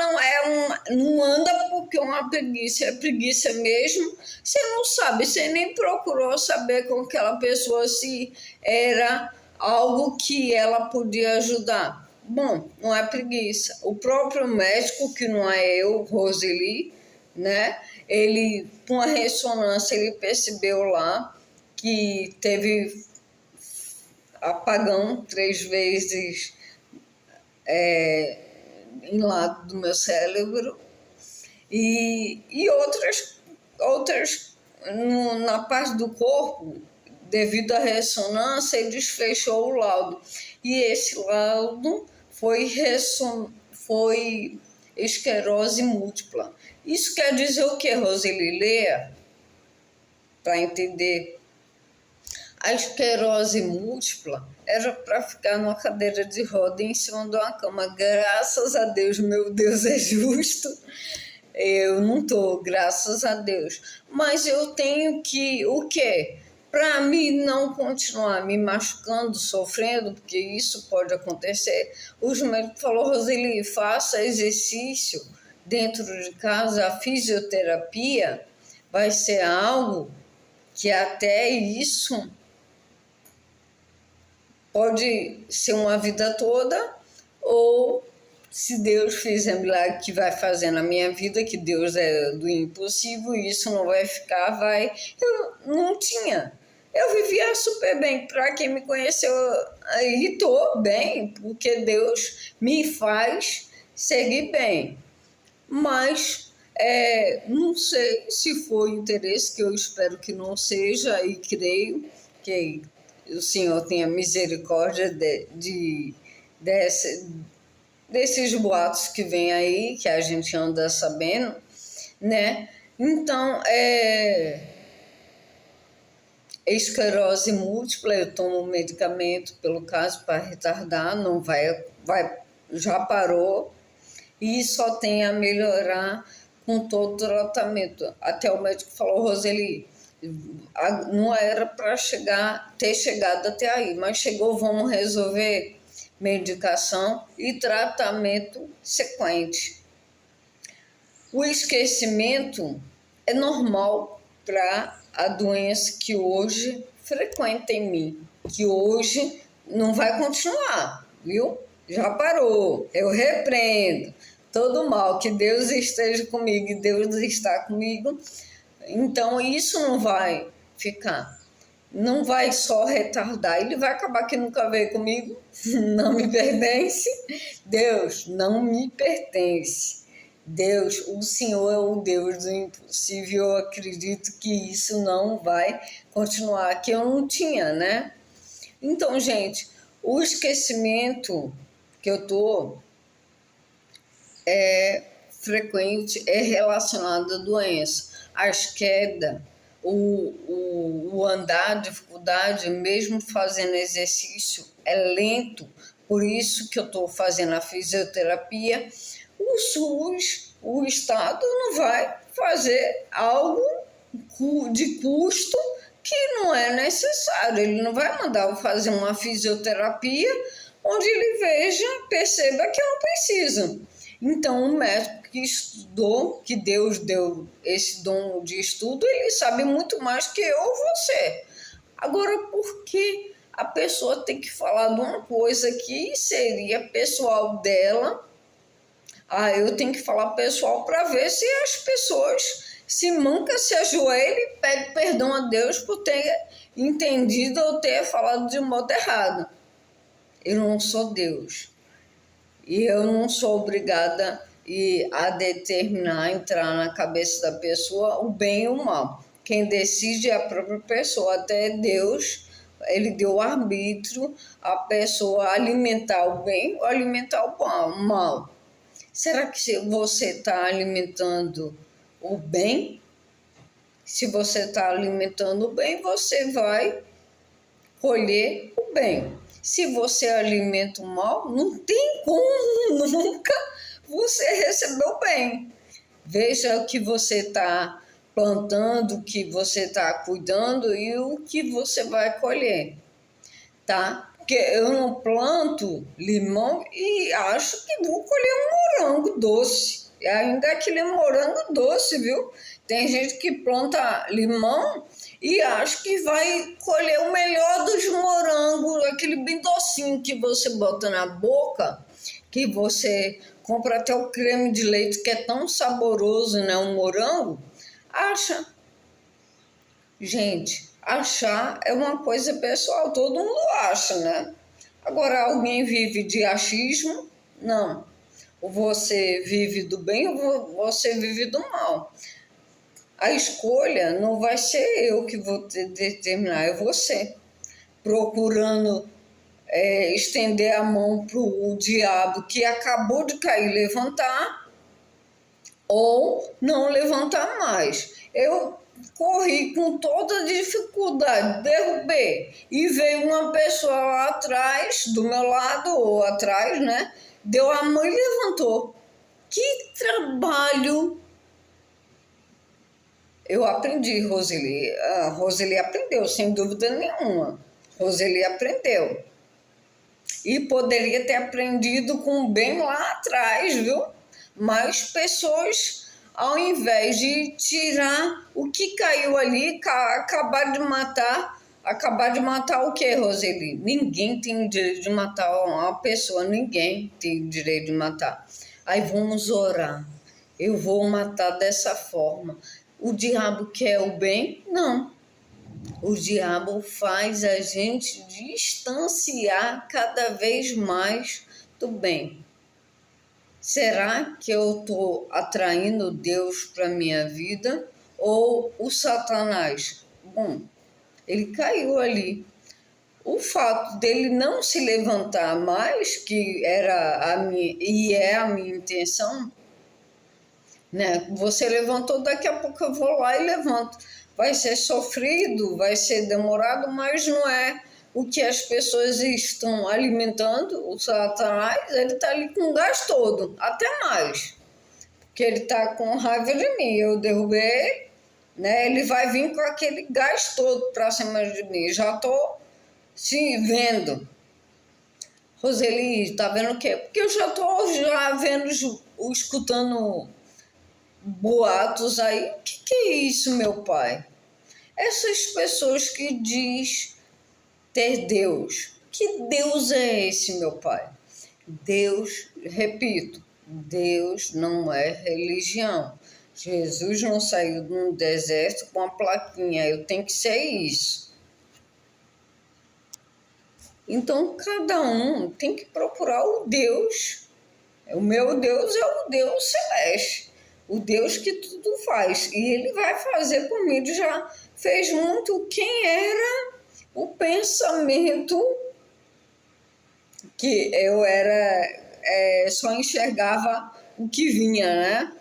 não anda porque é uma preguiça, é preguiça mesmo. Você não sabe, você nem procurou saber com aquela pessoa se era algo que ela podia ajudar. Bom, não é preguiça. O próprio médico, que não é eu, Roseli, né? Ele, com a ressonância, ele percebeu lá que teve apagão 3 vezes em lado do meu cérebro e outras na parte do corpo, devido à ressonância, ele desfechou o laudo. E esse laudo foi esclerose múltipla. Isso quer dizer o que, Roseli? Leia, para entender. A esclerose múltipla era para ficar numa cadeira de roda em cima de uma cama. Graças a Deus, meu Deus é justo. Eu não estou, graças a Deus. Mas eu tenho que, o quê? Para mim não continuar me machucando, sofrendo, porque isso pode acontecer, os médicos falaram, Roseli, faça exercício dentro de casa, a fisioterapia vai ser algo que até isso pode ser uma vida toda, ou se Deus fizer milagre que vai fazer na minha vida, que Deus é do impossível, isso não vai ficar, vai... Eu não tinha. Eu vivia super bem. Para quem me conheceu, aí estou bem, porque Deus me faz seguir bem. Mas não sei se foi interesse, que eu espero que não seja, e creio que o Senhor tenha misericórdia desses boatos que vem aí, que a gente anda sabendo, né? Então, esclerose múltipla, eu tomo medicamento pelo caso para retardar, não vai, já parou, e só tem a melhorar com todo o tratamento. Até o médico falou, Roseli, não era para ter chegado até aí, mas chegou, vamos resolver medicação e tratamento sequente. O esquecimento é normal para a doença que hoje frequenta em mim, que hoje não vai continuar, viu? Já parou, eu repreendo todo mal, que Deus esteja comigo e Deus está comigo, então isso não vai ficar. Não vai só retardar, ele vai acabar que nunca veio comigo, não me pertence. Deus não me pertence. Deus, o Senhor é o Deus do impossível, eu acredito que isso não vai continuar, que eu não tinha, né? Então, gente, o esquecimento que eu tô frequente é relacionado à doença, às quedas, o andar, dificuldade, mesmo fazendo exercício, é lento, por isso que eu estou fazendo a fisioterapia. O SUS, o Estado, não vai fazer algo de custo que não é necessário. Ele não vai mandar eu fazer uma fisioterapia onde ele perceba que eu não preciso. Então, o médico que estudou, que Deus deu esse dom de estudo, ele sabe muito mais que eu ou você. Agora, por que a pessoa tem que falar de uma coisa que seria pessoal dela? Eu tenho que falar pessoal para ver se as pessoas se mancam, se ajoelham e pedem perdão a Deus por ter entendido ou ter falado de modo errado. Eu não sou Deus. E eu não sou obrigada a determinar, entrar na cabeça da pessoa o bem e o mal. Quem decide é a própria pessoa, até Deus, ele deu o arbítrio a pessoa alimentar o bem ou alimentar o mal. Será que se você está alimentando o bem? Se você está alimentando o bem, você vai colher o bem. Se você alimenta o mal, não tem como nunca você receber o bem. Veja o que você está plantando, o que você está cuidando e o que você vai colher, tá? Porque eu não planto limão e acho que vou colher um morango doce. E ainda aquele morango doce, viu? Tem gente que planta limão e acho que vai colher o melhor dos morangos, aquele bem docinho que você bota na boca, que você compra até o creme de leite, que é tão saboroso, né? Um morango. Acha. Gente, achar é uma coisa pessoal, todo mundo acha, né? Agora, alguém vive de achismo? Não. Ou você vive do bem ou você vive do mal. A escolha não vai ser eu que vou determinar, é você. Procurando estender a mão para o diabo que acabou de cair levantar ou não levantar mais. Eu corri com toda dificuldade, derrubei. E veio uma pessoa lá atrás, do meu lado ou atrás, né? Deu a mão e levantou. Que trabalho! Eu aprendi, Roseli. A Roseli aprendeu, sem dúvida nenhuma. Roseli aprendeu. E poderia ter aprendido com bem lá atrás, viu? Mas pessoas, ao invés de tirar o que caiu ali, acabar de matar. Acabar de matar o quê, Roseli? Ninguém tem o direito de matar uma pessoa, ninguém tem o direito de matar. Aí vamos orar. Eu vou matar dessa forma. O diabo quer o bem? Não. O diabo faz a gente distanciar cada vez mais do bem. Será que eu estou atraindo Deus para a minha vida ou o Satanás? Bom, ele caiu ali. O fato dele não se levantar mais, que era a minha e é a minha intenção, né? Você levantou, daqui a pouco eu vou lá e levanto. Vai ser sofrido, vai ser demorado, mas não é o que as pessoas estão alimentando. O Satanás, ele está ali com o gás todo, até mais, porque ele está com raiva de mim. Eu derrubei, né? Ele vai vir com aquele gás todo para cima de mim. Já estou se vendo. Roseli, tá vendo o quê? Porque eu já estou vendo, escutando boatos aí. O que é isso, meu pai? Essas pessoas que diz ter Deus. Que Deus é esse, meu pai? Deus, repito, Deus não é religião. Jesus não saiu de um deserto com uma plaquinha, eu tenho que ser isso. Então, cada um tem que procurar o Deus. O meu Deus é o Deus celeste, o Deus que tudo faz. E ele vai fazer comigo, já fez muito. Quem era o pensamento que eu só enxergava o que vinha, né?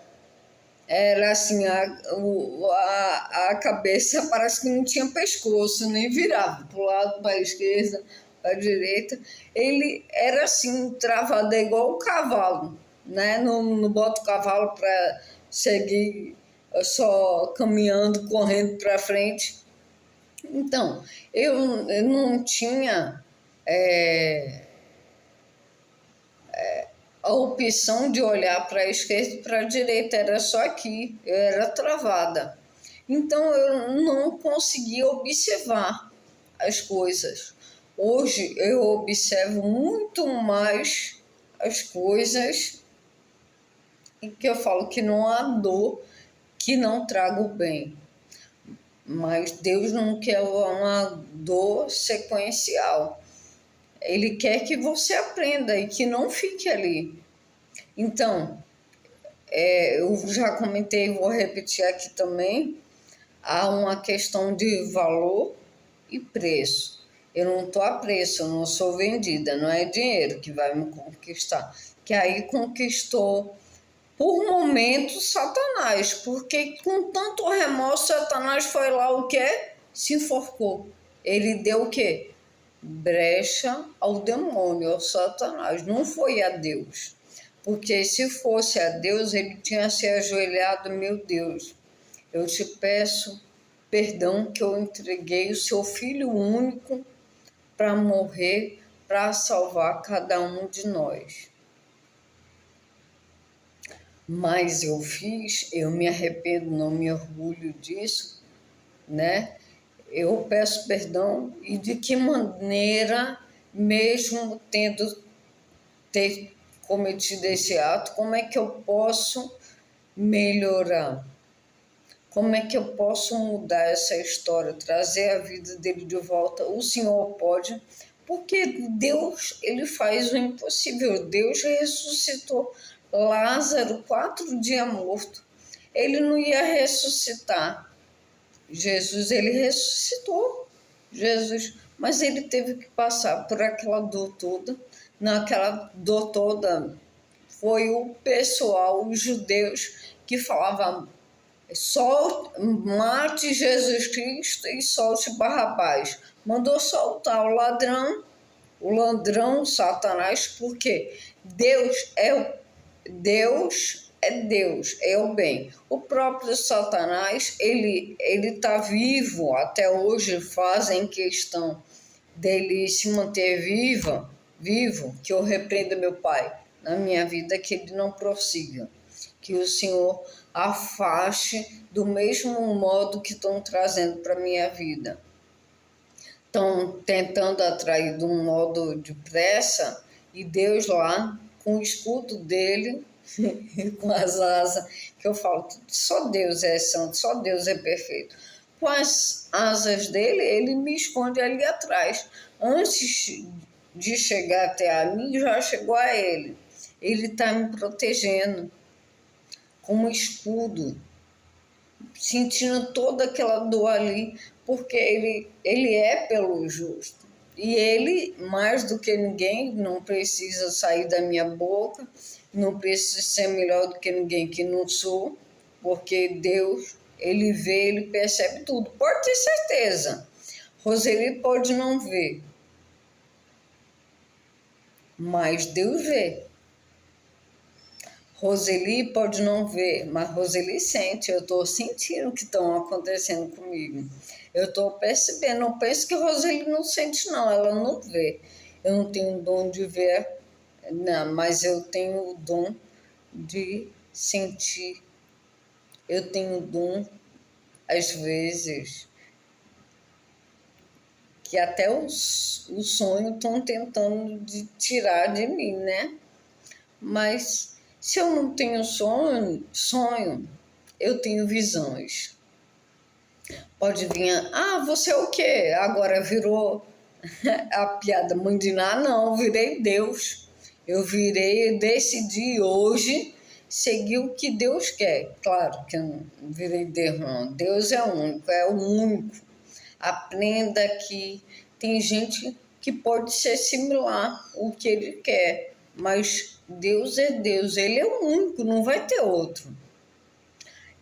Era assim, a cabeça parece que não tinha pescoço, nem virava para o lado, para a esquerda, para a direita. Ele era assim, travado, igual o cavalo, né? Não bota o cavalo para seguir só caminhando, correndo para frente. Então, eu não tinha a opção de olhar para a esquerda e para a direita, era só aqui, eu era travada. Então eu não conseguia observar as coisas. Hoje eu observo muito mais as coisas e que eu falo que não há dor que não traga o bem. Mas Deus não quer uma dor sequencial. Ele quer que você aprenda e que não fique ali. Então, eu já comentei, vou repetir aqui também, há uma questão de valor e preço. Eu não estou a preço, eu não sou vendida, não é dinheiro que vai me conquistar. Que aí conquistou, por momentos, Satanás, porque com tanto remorso, Satanás foi lá o quê? Se enforcou. Ele deu o quê? Brecha ao demônio, ao Satanás, não foi a Deus. Porque se fosse a Deus, ele tinha se ajoelhado, meu Deus, eu te peço perdão que eu entreguei o seu Filho único para morrer, para salvar cada um de nós. Mas eu fiz, eu me arrependo, não me orgulho disso, né? Eu peço perdão e de que maneira, mesmo ter cometido esse ato, como é que eu posso melhorar? Como é que eu posso mudar essa história, trazer a vida dele de volta? O Senhor pode, porque Deus, ele faz o impossível. Deus ressuscitou Lázaro 4 dias morto. Ele não ia ressuscitar. Jesus, ele ressuscitou. Jesus, mas ele teve que passar por aquela dor toda. Naquela dor toda foi o pessoal, os judeus, que falavam Mate Jesus Cristo e solte Barrabás. Mandou soltar o ladrão Satanás, porque Deus é o bem. O próprio Satanás, ele está vivo até hoje, fazem questão dele se manter vivo, que eu repreendo meu Pai na minha vida, que ele não prossiga, que o Senhor afaste do mesmo modo que estão trazendo para minha vida. Estão tentando atrair de um modo depressa, e Deus lá, com o escudo dele, com as asas, que eu falo, só Deus é santo, só Deus é perfeito. Com as asas dele, ele me esconde ali atrás. Antes de chegar até a mim, já chegou a ele. Ele está me protegendo com um escudo, sentindo toda aquela dor ali, porque ele é pelo justo. E ele, mais do que ninguém, não precisa sair da minha boca, não precisa ser melhor do que ninguém, que não sou, porque Deus, ele vê, ele percebe tudo. Pode ter certeza. Roseli pode não ver, mas Deus vê. Roseli pode não ver, mas Roseli sente. Eu estou sentindo o que estão acontecendo comigo. Eu estou percebendo. Não pense que Roseli não sente, não. Ela não vê. Eu não tenho o dom de ver, não, mas eu tenho o dom de sentir. Eu tenho o dom, às vezes, que até o sonho estão tentando de tirar de mim, né? Mas se eu não tenho sonho, eu tenho visões. Pode vir, você é o quê? Agora virou a piada mundial? Não, virei Deus. Eu decidi hoje seguir o que Deus quer. Claro que eu não virei Deus, não. Deus é o único. Aprenda que tem gente que pode ser similar ao que ele quer, mas Deus é Deus, ele é o único, não vai ter outro.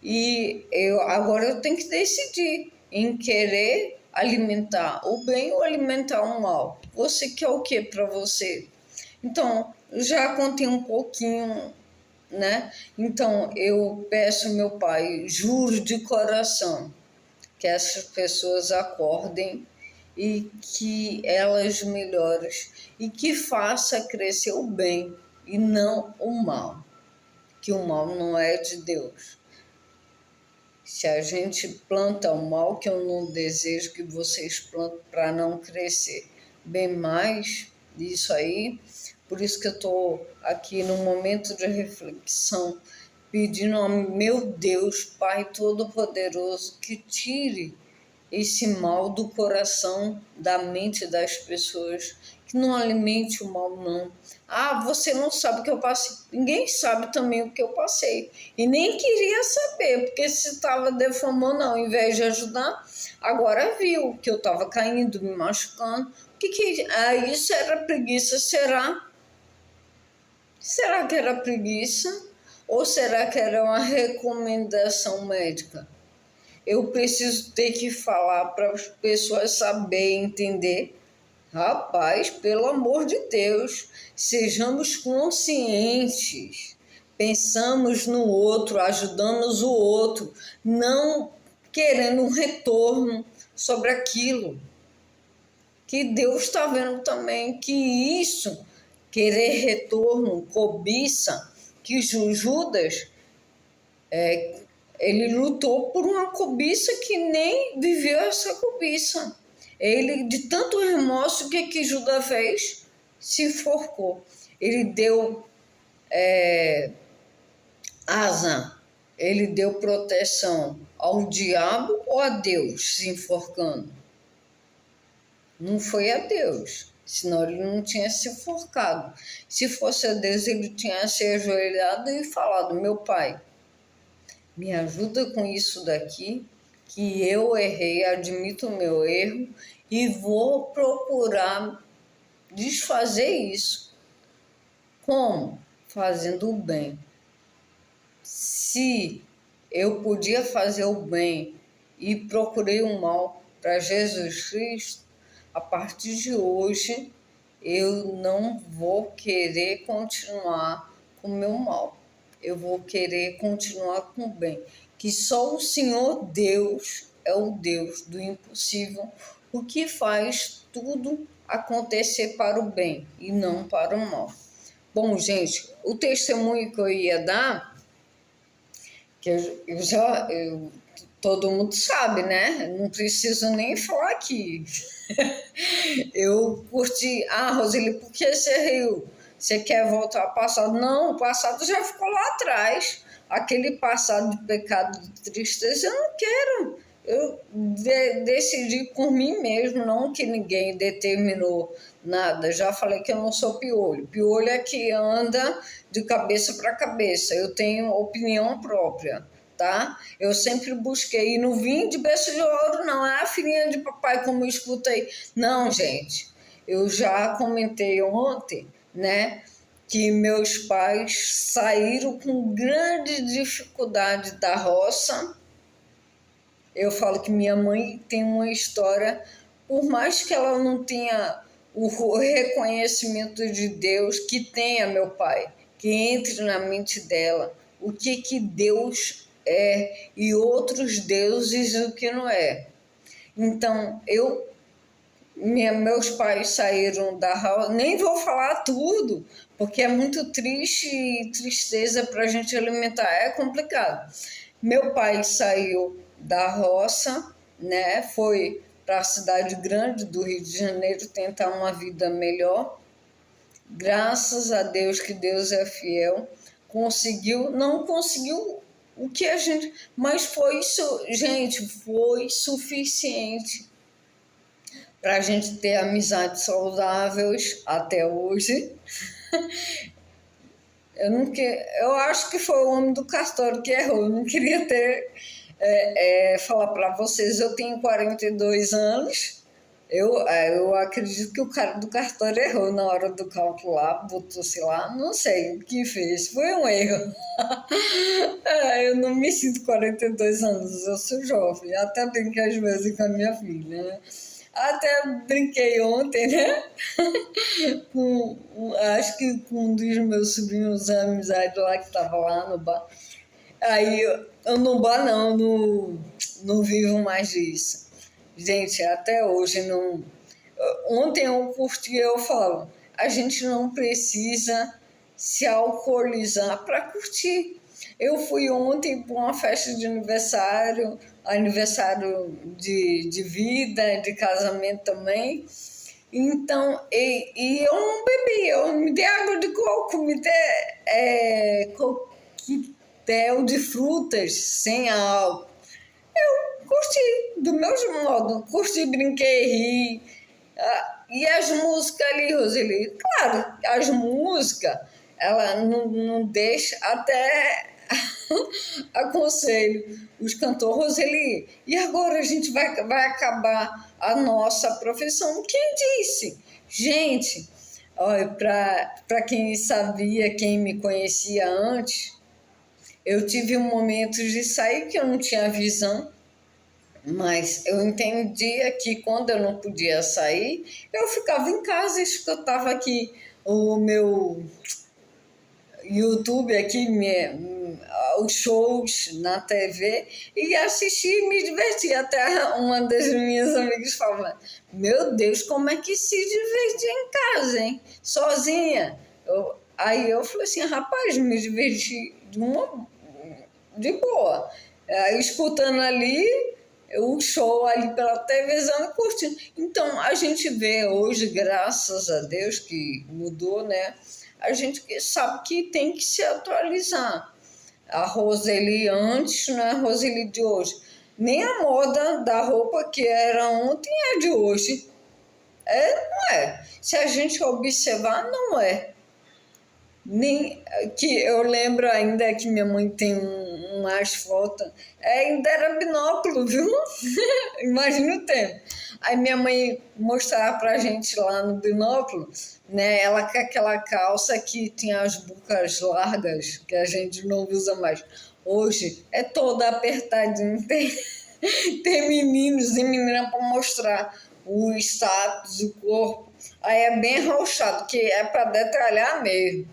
E agora eu tenho que decidir em querer alimentar o bem ou alimentar o mal. Você quer o que para você? Então, já contei um pouquinho, né? Então, eu peço ao meu Pai, juro de coração, que essas pessoas acordem e que elas melhores e que faça crescer o bem e não o mal, que o mal não é de Deus. Se a gente planta o mal, que eu não desejo que vocês plantem para não crescer bem mais disso aí, por isso que eu estou aqui no momento de reflexão, pedindo ao meu Deus, Pai Todo-Poderoso, que tire esse mal do coração, da mente das pessoas, que não alimente o mal, não. Você não sabe o que eu passei. Ninguém sabe também o que eu passei. E nem queria saber, porque se estava defamando, ao invés de ajudar, agora viu que eu estava caindo, me machucando. Isso era preguiça, será? Será que era preguiça? Ou será que era uma recomendação médica? Eu preciso ter que falar para as pessoas saberem entender. Rapaz, pelo amor de Deus, sejamos conscientes, pensamos no outro, ajudamos o outro, não querendo um retorno sobre aquilo. Que Deus está vendo também que isso, querer retorno, cobiça, que Judas ele lutou por uma cobiça que nem viveu essa cobiça. Ele, de tanto remorso, o que Judas fez? Se enforcou. Ele deu asa, ele deu proteção ao diabo ou a Deus se enforcando? Não foi a Deus, senão ele não tinha se enforcado. Se fosse a Deus, ele tinha se ajoelhado e falado: meu Pai, me ajuda com isso daqui, que eu errei, admito o meu erro e vou procurar desfazer isso. Como? Fazendo o bem. Se eu podia fazer o bem e procurei o mal para Jesus Cristo, a partir de hoje eu não vou querer continuar com o meu mal. Eu vou querer continuar com o bem. Que só o Senhor Deus é o Deus do impossível, o que faz tudo acontecer para o bem e não para o mal. Bom, gente, o testemunho que eu ia dar, que todo mundo sabe, né? Não preciso nem falar aqui. Eu curti. Ah, Roseli, por que você riu? Você quer voltar ao passado? Não, o passado já ficou lá atrás. Aquele passado de pecado, de tristeza, eu não quero. Eu decidi por mim mesmo, não que ninguém determinou nada. Já falei que eu não sou piolho. Piolho é que anda de cabeça para cabeça. Eu tenho opinião própria, tá? Eu sempre busquei, e não vim de berço de ouro, não. É a filhinha de papai, como eu escutei. Não, gente. Eu já comentei ontem, né? Que meus pais saíram com grande dificuldade da roça. Eu falo que minha mãe tem uma história, por mais que ela não tenha o reconhecimento de Deus, que tenha meu pai, que entre na mente dela o que Deus é e outros deuses o que não é. Então, meus pais saíram da roça, nem vou falar tudo, porque é muito triste e tristeza para a gente alimentar, é complicado. Meu pai saiu da roça, né? Foi para a cidade grande do Rio de Janeiro tentar uma vida melhor. Graças a Deus, que Deus é fiel, conseguiu, não conseguiu o que a gente, mas foi isso, gente, foi suficiente para a gente ter amizades saudáveis até hoje. Eu acho que foi o homem do cartório que errou. Eu não queria falar para vocês. Eu tenho 42 anos. Eu acredito que o cara do cartório errou na hora do cálculo lá, botou, sei lá, não sei o que fez. Foi um erro. Eu não me sinto 42 anos, eu sou jovem. Até brinquei às vezes com a minha filha, né? Até brinquei ontem, né? Acho que com um dos meus sobrinhos de amizade lá, que estava lá no bar. Aí eu no bar não vivo mais disso. Gente, até hoje não. Ontem eu curti, eu falo, a gente não precisa se alcoolizar para curtir. Eu fui ontem para uma festa de aniversário de vida, de casamento também. Então, eu não bebi, eu me dei água de coco, me dei coquetel de frutas sem álcool. Curti, do meu modo, curti, brinquei, ri. E as músicas ali, Roseli, claro, as músicas, ela não deixa, até aconselho os cantores, Roseli, e agora a gente vai acabar a nossa profissão. Quem disse? Gente, olha, para quem sabia, quem me conhecia antes, eu tive um momento de sair que eu não tinha visão, mas eu entendia que quando eu não podia sair, eu ficava em casa e escutava aqui o meu YouTube, aqui, os shows na TV, e assisti e me diverti. Até uma das minhas amigas falava: Meu Deus, como é que se divertia em casa, hein? Sozinha. Aí eu falei assim: rapaz, me diverti de boa. Aí, escutando ali o show ali pela televisão e curtindo. Então, a gente vê hoje, graças a Deus, que mudou, né? A gente sabe que tem que se atualizar. A Roseli antes não é a Roseli de hoje. Nem a moda da roupa que era ontem é de hoje. Não é. Se a gente observar, não é. Nem que eu lembro ainda que minha mãe tem umas fotos, ainda era binóculo, viu? Imagina o tempo. Aí minha mãe mostrava pra gente lá no binóculo, né? Ela com aquela calça que tinha as bucas largas, que a gente não usa mais. hoje é toda apertadinha. Tem meninos e meninas para mostrar o status do corpo. Aí é bem arrochado, que é para detalhar mesmo.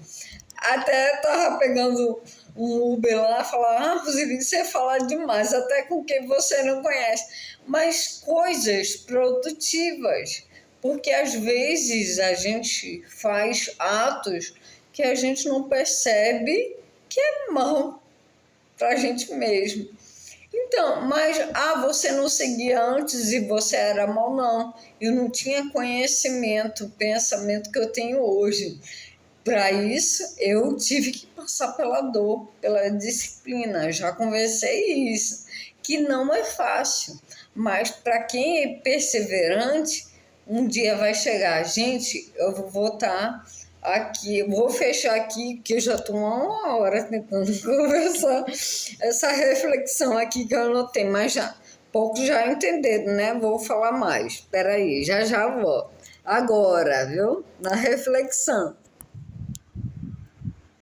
Até tava pegando um Uber lá e falava, Roseli, você fala demais, até com quem você não conhece. Mas coisas produtivas, porque às vezes a gente faz atos que a gente não percebe que é mal para a gente mesmo. Então, mas, você não seguia antes e você era mal, não. Eu não tinha conhecimento, pensamento que eu tenho hoje. Para isso, eu tive que passar pela dor, pela disciplina. Já conversei isso, que não é fácil. Mas para quem é perseverante, um dia vai chegar. Gente, eu vou estar aqui, vou fechar aqui, que eu já estou há uma hora tentando conversar essa reflexão aqui que eu anotei, mas já poucos já entenderam, né? Vou falar mais. Espera aí, já volto. Agora, viu? Na reflexão.